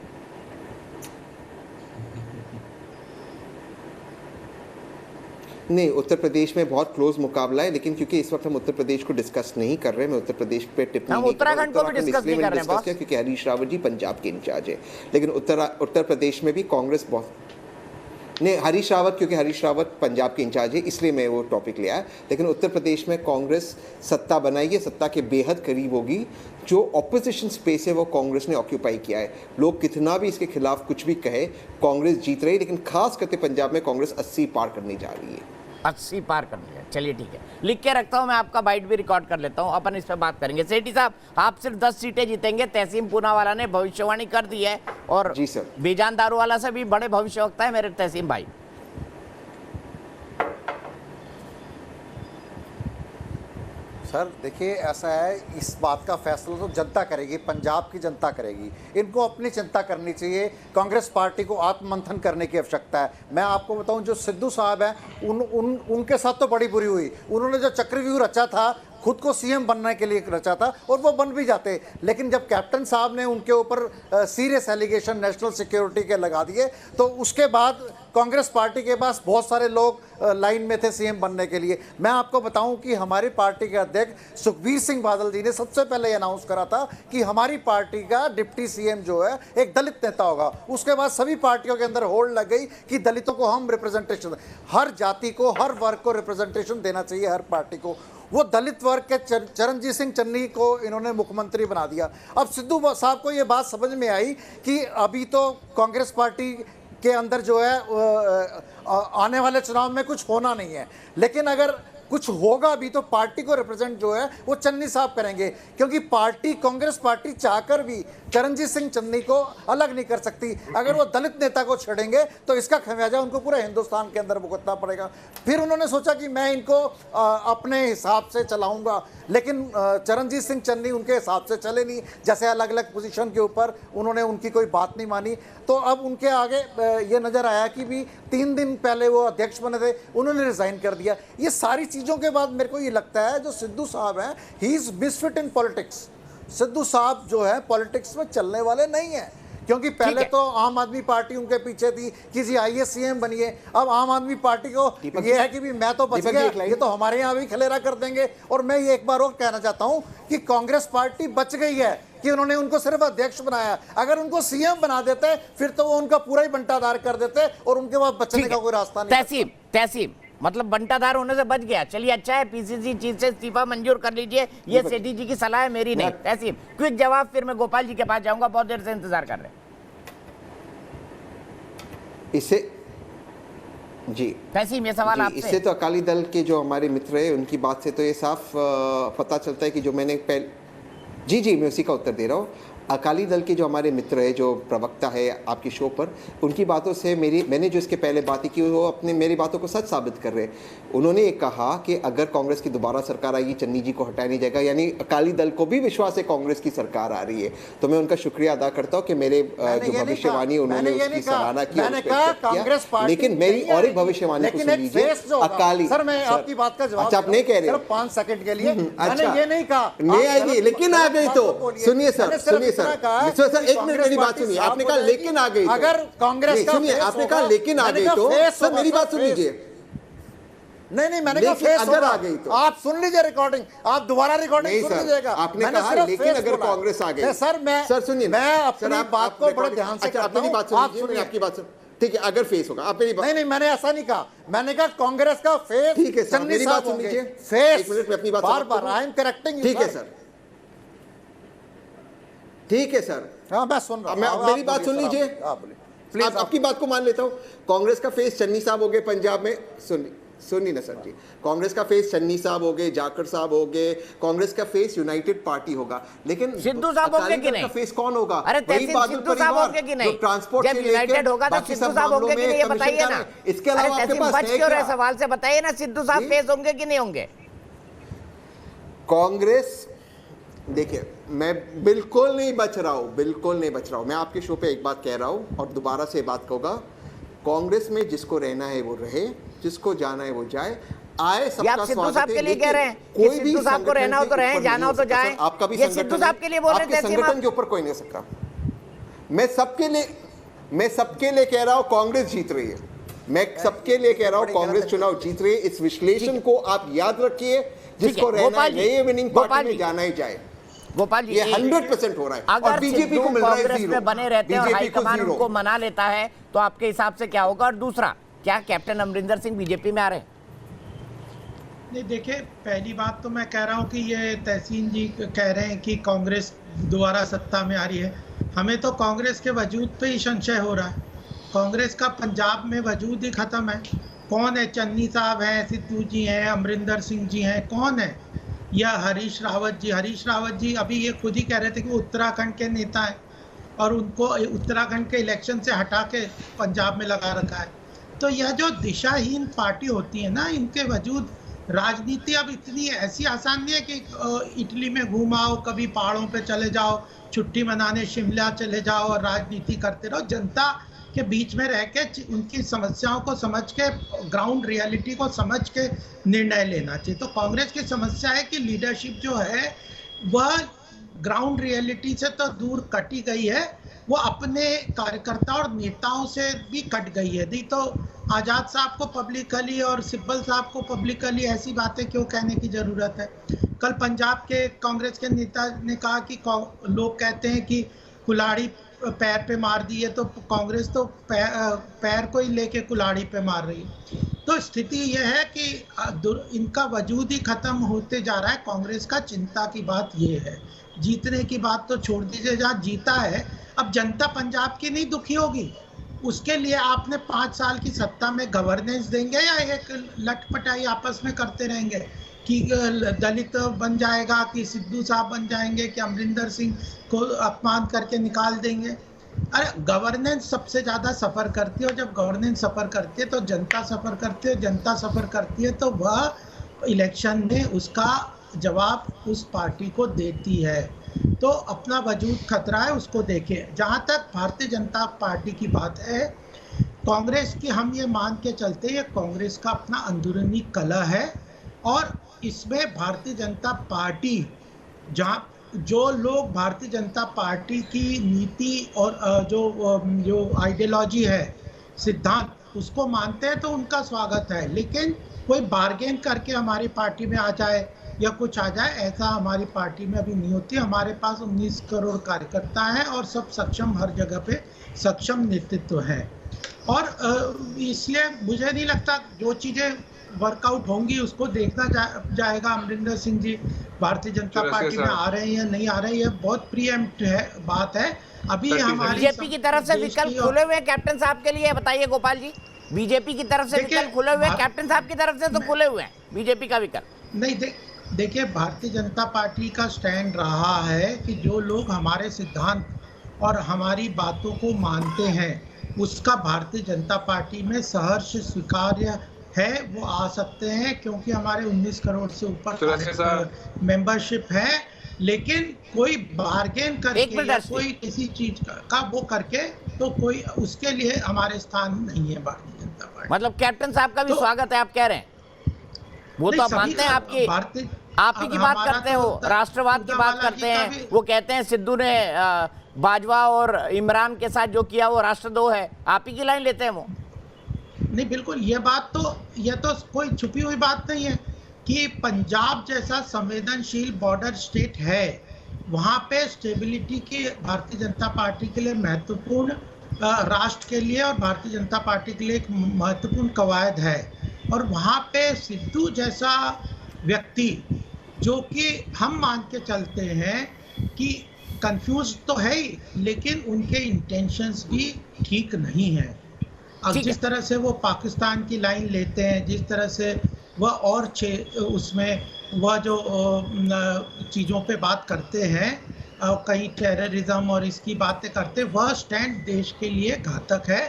नहीं, उत्तर प्रदेश में बहुत क्लोज मुकाबला है, लेकिन क्योंकि इस वक्त हम उत्तर प्रदेश को डिस्कस नहीं कर रहे, मैं उत्तर प्रदेश पे टिप्पणी नहीं कर रहा हूं। उत्तराखंड को भी डिस्कस नहीं कर रहे हैं क्योंकि हरीश रावत जी पंजाब के इंचार्ज है, लेकिन उत्तर प्रदेश में भी कांग्रेस बहुत नहीं, हरीश रावत, क्योंकि हरीश रावत पंजाब के इंचार्ज है इसलिए मैं वो टॉपिक लिया है। लेकिन उत्तर प्रदेश में कांग्रेस सत्ता बनाएगी, सत्ता के बेहद करीब होगी। जो ऑपोजिशन स्पेस है वो कांग्रेस ने ऑक्यूपाई किया है। लोग कितना भी इसके खिलाफ कुछ भी कहे, कांग्रेस जीत रही है। लेकिन खास करके पंजाब में कांग्रेस 80 पार करने जा रही है। 80 पार कर लिया। चलिए ठीक है, लिख के रखता हूं मैं, आपका बाइट भी रिकॉर्ड कर लेता हूं, अपन इस पे बात करेंगे। सेठी साहब, आप सिर्फ 10 सीटें जीतेंगे, तहसीम पूनावाला ने भविष्यवाणी कर दी है। और जी सर, बेजान दारूवाला से भी बड़े भविष्यवक्ता है मेरे तहसीम भाई। सर देखिए, ऐसा है, इस बात का फैसला तो जनता करेगी, पंजाब की जनता करेगी। इनको अपनी चिंता करनी चाहिए, कांग्रेस पार्टी को आत्ममंथन करने की आवश्यकता है। मैं आपको बताऊं, जो सिद्धू साहब हैं उनके साथ तो बड़ी बुरी हुई। उन्होंने जो चक्रव्यूह रचा था, खुद को सीएम बनने के लिए रचा था, और वो बन भी जाते। लेकिन जब कैप्टन साहब ने उनके ऊपर सीरियस एलिगेशन नेशनल सिक्योरिटी के लगा दिए, तो उसके बाद कांग्रेस पार्टी के पास बहुत सारे लोग लाइन में थे सीएम बनने के लिए। मैं आपको बताऊं कि हमारी पार्टी के अध्यक्ष सुखबीर सिंह बादल जी ने सबसे पहले अनाउंस करा था कि हमारी पार्टी का डिप्टी सीएम जो है एक दलित नेता होगा। उसके बाद सभी पार्टियों के अंदर होड़ लग गई कि दलितों को हम रिप्रेजेंटेशन, हर जाति को, हर वर्ग को रिप्रेजेंटेशन देना चाहिए हर पार्टी को। वो दलित वर्ग के चरणजीत सिंह चन्नी को इन्होंने मुख्यमंत्री बना दिया। अब सिद्धू साहब को ये बात समझ में आई कि अभी तो कांग्रेस पार्टी के अंदर जो है आने वाले चुनाव में कुछ होना नहीं है, लेकिन अगर कुछ होगा भी तो पार्टी को रिप्रेजेंट जो है वो चन्नी साहब करेंगे, क्योंकि पार्टी, कांग्रेस पार्टी चाहकर भी चरणजीत सिंह चन्नी को अलग नहीं कर सकती। अगर वो दलित नेता को छेड़ेंगे तो इसका खमियाजा उनको पूरे हिंदुस्तान के अंदर भुगतना पड़ेगा। फिर उन्होंने सोचा कि मैं इनको अपने हिसाब से चलाऊंगा, लेकिन चरणजीत सिंह चन्नी उनके हिसाब से चले नहीं। जैसे अलग अलग पोजीशन के ऊपर उन्होंने उनकी कोई बात नहीं मानी, तो अब उनके आगे ये नज़र आया कि भी 3 दिन पहले वो अध्यक्ष बने थे, उन्होंने रिजाइन कर दिया। ये सारी चीज़ों के बाद मेरे को ये लगता है जो सिद्धू साहब हैं, he is misfit in politics. Sidhu साहब जो है पॉलिटिक्स में चलने वाले नहीं हैं, क्योंकि पहले तो आम आदमी पार्टी उनके पीछे थी, किसी आईएएस सीएम बनिए। अब आम आदमी पार्टी को ये है कि भी मैं तो बच गया, ये तो हमारे यहाँ भी खलेरा कर देंगे। और मैं ये एक बार और कहना चाहता हूँ कि कांग्रेस पार्टी बच गई है कि उन्होंने उनको सिर्फ अध्यक्ष बनाया। अगर उनको सीएम बना देते फिर तो वो उनका पूरा ही बंटाधार कर देते और उनके बाद बचने का कोई रास्ता नहीं। तहसीम मतलब बंटाधार होने से बच गया। चलिए अच्छा है, पीसीसी चीफ से इस्तीफा मंजूर कर लीजिए, ये सेठी जी की सलाह है, मेरी नहीं। तहसीम क्विक जवाब, फिर मैं गोपाल जी के पास जाऊंगा, बहुत देर से इंतजार कर रहे हैं। इससे जी तहसीम, ये सवाल आपसे। इससे तो अकाली दल के जो हमारे मित्र हैं उनकी बात से तो ये साफ पता चलता है कि जो मैंने जी मैं उसी का उत्तर दे रहा हूँ। अकाली दल के जो हमारे मित्र है, जो प्रवक्ता है आपकी शो पर, उनकी बातों से मैंने जो इसके पहले बातें की वो अपने मेरी बातों को सच साबित कर रहे हैं। उन्होंने ये कहा कि अगर कांग्रेस की दोबारा सरकार आएगी, चन्नी जी को हटाया नहीं जाएगा, यानी अकाली दल को भी विश्वास है कांग्रेस की सरकार आ रही है। तो मैं उनका शुक्रिया अदा करता हूँ कि मेरे जो भविष्यवाणी उन्होंने उसकी सराहना की, लेकिन मेरी और एक भविष्यवाणी को सुन लीजिए। अकाली, सर मैं आपकी बात का जवाब, अच्छा आप नहीं कह रहे, 5 सेकंड के लिए अच्छा ये नहीं कहा नहीं आएगी, लेकिन आ गई तो सुनिए सर, सर 1 मिनट मेरी बात सुनिए। आपने कहा लेकिन आ गई, अगर कांग्रेस का सुनिए, आपने कहा लेकिन आ गई तो सर मेरी बात सुन लीजिए। नहीं मैंने कहा फेस अगर आ गई तो आप सुन लीजिए रिकॉर्डिंग, आप दोबारा रिकॉर्डिंग सुन लीजिएगा। आपने कहा लेकिन अगर कांग्रेस आ गई, सर सुनिए, मैं अपनी बात को बड़े ध्यान से, अच्छा मेरी बात सुन लीजिए, आपकी बात सुन, ठीक है, अगर फेस होगा आप मेरी बात, नहीं मैंने ऐसा नहीं कहा, मैंने कहा कांग्रेस का फेस, ठीक है सर मेरी बात सुन लीजिए, फेस, 1 मिनट में अपनी बात बार आई एम करेक्टिंग, ठीक है सर, ठीक है सर, हाँ मैं सुन रहा हूँ, मेरी बात सुन लीजिए, प्लीज आपकी बात को मान लेता हूँ। कांग्रेस का फेस चन्नी साहब हो गए पंजाब में, सुनिए ना सर जी, कांग्रेस का फेस चन्नी साहब हो गए, जाखड़ साहब हो गए, कांग्रेस का फेस यूनाइटेड पार्टी होगा, लेकिन सिद्धू साहब होंगे कि नहीं? फेस कौन होगा? अरे सिद्धू साहब होंगे कि नहीं? ट्रांसपोर्ट जब यूनाइटेड होगा तो सिद्धू साहब होंगे कि नहीं, ये बताइए ना। इसके अलावा आपके पास बच क्यों रहे सवाल से, बताइए ना, सिद्धू साहब फेस होंगे कि नहीं होंगे? कांग्रेस, देखिए मैं बिल्कुल नहीं बच रहा हूँ, बिल्कुल नहीं बच रहा हूँ। मैं आपके शो पे एक बात कह रहा हूँ और दोबारा से बात कहूँगा, कांग्रेस में जिसको रहना है वो रहे, जिसको जाना है वो जाए, आए सबका स्वागत है। सिद्धू साहब के लिए कह रहे हैं, कोई भी सिद्धू साहब को रहना हो तो रहे, जाना हो तो जाए। आपका भी सिद्धू साहब के लिए बोल रहे थे, संगठन के ऊपर कोई नहीं सकता। मैं सबके लिए कह रहा हूँ कांग्रेस जीत रही है, मैं सबके लिए कह रहा हूँ कांग्रेस चुनाव जीत रही है। इस विश्लेषण को आप याद रखिए, जिसको रहना है नई विनिंग पार्टी में जाना ही जाए। गोपाल जी, ये 100% हो रहा है। अगर और बीजेपी को मिल रहा है कांग्रेस में बने रहते हैं और हाईकमान उनको मना लेता है तो आपके हिसाब से क्या होगा? और दूसरा, क्या कैप्टन अमरिंदर सिंह बीजेपी में आ रहे हैं? नहीं, देखिए, पहली बात तो मैं कह रहा हूँ कि ये तहसीन जी कह रहे हैं कि कांग्रेस दोबारा सत्ता में आ रही है। हमें तो कांग्रेस के वजूद पे ही संशय हो रहा है। कांग्रेस का पंजाब में वजूद ही खत्म है। कौन है? चन्नी साहब हैं, सिद्धू जी हैं, अमरिंदर सिंह जी हैं, कौन है? या हरीश रावत जी? हरीश रावत जी अभी ये खुद ही कह रहे थे कि वो उत्तराखंड के नेता हैं और उनको उत्तराखंड के इलेक्शन से हटा के पंजाब में लगा रखा है। तो यह जो दिशाहीन पार्टी होती है ना, इनके वजूद राजनीति अब इतनी ऐसी आसान नहीं है कि इटली में घूमाओ, कभी पहाड़ों पे चले जाओ, छुट्टी मनाने शिमला चले जाओ और राजनीति करते रहो। जनता के बीच में रह के उनकी समस्याओं को समझ के, ग्राउंड रियलिटी को समझ के निर्णय लेना चाहिए। तो कांग्रेस की समस्या है कि लीडरशिप जो है वह ग्राउंड रियलिटी से तो दूर कटी गई है, वो अपने कार्यकर्ता और नेताओं से भी कट गई है। नहीं तो आज़ाद साहब को पब्लिकली और सिब्बल साहब को पब्लिकली ऐसी बातें क्यों कहने की ज़रूरत है? कल पंजाब के कांग्रेस के नेता ने कहा कि लोग कहते हैं कि कुल्हाड़ी पैर पे मार दी है, तो कांग्रेस तो पैर को ही लेके कुल्हाड़ी पे मार रही है। तो स्थिति यह है कि इनका वजूद ही खत्म होते जा रहा है। कांग्रेस का चिंता की बात यह है। जीतने की बात तो छोड़ दीजिए, जहाँ जीता है, अब जनता पंजाब की नहीं दुखी होगी। उसके लिए आपने 5 साल की सत्ता में गवर्नेंस देंगे या एक लटपटाई आपस में करते रहेंगे कि दलित बन जाएगा, कि सिद्धू साहब बन जाएंगे, कि अमरिंदर सिंह को अपमान करके निकाल देंगे? अरे गवर्नेंस सबसे ज़्यादा सफ़र करती है, और जब गवर्नेंस सफ़र करती है तो जनता सफ़र करती है। जनता सफ़र करती है तो वह इलेक्शन में उसका जवाब उस पार्टी को देती है। तो अपना वजूद खतरा है, उसको देखें। जहाँ तक भारतीय जनता पार्टी की बात है, कांग्रेस की हम ये मान के चलते हैं, कांग्रेस का अपना अंदरूनी कलह है और इसमें भारतीय जनता पार्टी, जहाँ जो लोग भारतीय जनता पार्टी की नीति और जो आइडियोलॉजी है, सिद्धांत, उसको मानते हैं तो उनका स्वागत है। लेकिन कोई बार्गेन करके हमारी पार्टी में आ जाए या कुछ आ जाए, ऐसा हमारी पार्टी में अभी नहीं होती। हमारे पास 19 करोड़ कार्यकर्ता हैं और सब सक्षम, हर जगह पे सक्षम नेतृत्व है। और इसलिए मुझे नहीं लगता जो चीज़ें वर्कआउट होंगी उसको देखना जाएगा। अमरिंदर सिंह जी भारतीय जनता पार्टी में आ रहे हैं या नहीं आ रहे हैं, ये बहुत प्रीएम्प्ट है बात है। अभी हमारी बीजेपी की तरफ से विकल्प खुले हुए हैं कैप्टन साहब के लिए, बताइए गोपाल जी। बीजेपी की तरफ से विकल्प खुले हुए हैं, कैप्टन साहब की तरफ से तो खुले हुए हैं बीजेपी का विकल्प। नहीं, देखिए, भारतीय जनता पार्टी का स्टैंड रहा है कि जो लोग हमारे सिद्धांत और हमारी बातों को मानते हैं उसका भारतीय जनता पार्टी में सहर्ष स्वीकार्य है, वो आ सकते हैं, क्योंकि हमारे 19 करोड़ से ऊपर मेंबरशिप है। लेकिन कोई बार्गेन करके या कोई किसी चीज का वो करके तो कोई उसके लिए हमारे स्थान नहीं है भारतीय जनता पार्टी। मतलब कैप्टन साहब का भी स्वागत है, आप कह रहे हैं? वो तो आप मानते हैं, आप ही की बात करते हो, राष्ट्रवाद की बात करते हैं। वो कहते हैं सिद्धू ने बाजवा और इमरान के साथ जो किया वो राष्ट्रद्रोह है, आप ही की लाइन लेते हैं वो। नहीं, बिल्कुल, ये तो कोई छुपी हुई बात नहीं है कि पंजाब जैसा संवेदनशील बॉर्डर स्टेट है, वहाँ पे स्टेबिलिटी की भारतीय जनता पार्टी के लिए महत्वपूर्ण, राष्ट्र के लिए और भारतीय जनता पार्टी के लिए एक महत्वपूर्ण कवायद है। और वहाँ पे सिद्धू जैसा व्यक्ति, जो कि हम मान के चलते हैं कि कंफ्यूज तो है ही, लेकिन उनके इंटेंशंस भी ठीक नहीं है। अब जिस तरह से वो पाकिस्तान की लाइन लेते हैं, जिस तरह से वह और उसमें वह जो चीज़ों पे बात करते हैं, कहीं टेररिज्म और इसकी बातें करते, वह स्टैंड देश के लिए घातक है।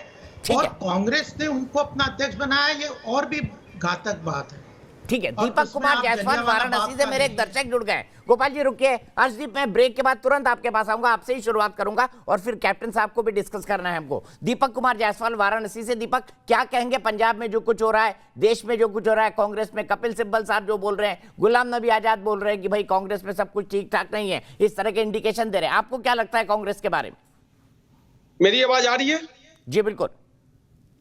और कांग्रेस ने उनको अपना अध्यक्ष बनाया, ये और भी घातक बात है। ठीक है, दीपक कुमार जायसवाल वाराणसी से मेरे एक दर्शक जुड़ गए। गोपाल जी रुकिए, अर्शदीप, मैं ब्रेक के बाद तुरंत आपके पास आऊंगा, आपसे ही शुरुआत करूंगा और फिर कैप्टन साहब को भी डिस्कस करना है हमको। दीपक कुमार जायसवाल वाराणसी से। दीपक, क्या कहेंगे पंजाब में जो कुछ हो रहा है, देश में जो कुछ हो रहा है, कांग्रेस में कपिल सिब्बल साहब जो बोल रहे हैं, गुलाम नबी आजाद बोल रहे हैं कि भाई कांग्रेस में सब कुछ ठीक ठाक नहीं है, इस तरह के इंडिकेशन दे रहे हैं, आपको क्या लगता है कांग्रेस के बारे में? मेरी आवाज आ रही है? जी बिल्कुल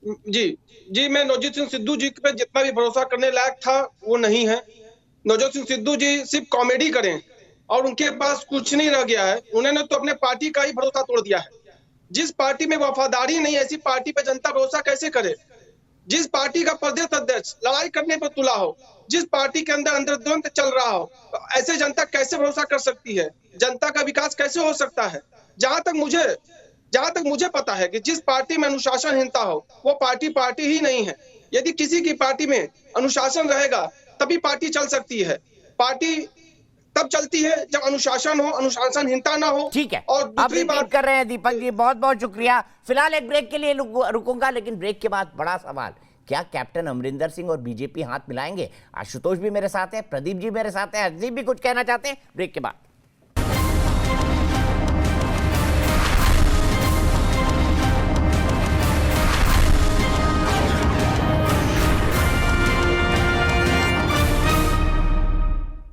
जी, मैं नवजोत सिंह सिद्धू जी पे जितना भी भरोसा करने लायक था वो नहीं है। नवजोत सिंह सिद्धू जी सिर्फ कॉमेडी करें और उनके पास कुछ नहीं रह गया है। उन्होंने तो अपने पार्टी का ही भरोसा तोड़ दिया है। जिस पार्टी में वफादारी नहीं, ऐसी पार्टी पे जनता भरोसा कैसे करे? जिस पार्टी का प्रदेश अध्यक्ष लड़ाई करने पर तुला हो, जिस पार्टी के अंदर अंतर्द्वंद चल रहा हो, तो ऐसे जनता कैसे भरोसा कर सकती है? जनता का विकास कैसे हो सकता है? जहां तक मुझे पता है कि जिस पार्टी में अनुशासनहीनता हो वो पार्टी ही नहीं है। यदि किसी की पार्टी में अनुशासन रहेगा तभी पार्टी चल सकती है। पार्टी तब चलती है जब अनुशासन हो, अनुशासनहीनता ना हो। ठीक है, और अब दूसरी बात कर रहे हैं दीपक जी, बहुत बहुत शुक्रिया। फिलहाल एक ब्रेक के लिए रुकूंगा, लेकिन ब्रेक के बाद बड़ा सवाल, क्या कैप्टन अमरिंदर सिंह और बीजेपी हाथ मिलाएंगे? आशुतोष भी मेरे साथ है, प्रदीप जी मेरे साथ है, हरदीप भी कुछ कहना चाहते हैं। ब्रेक के बाद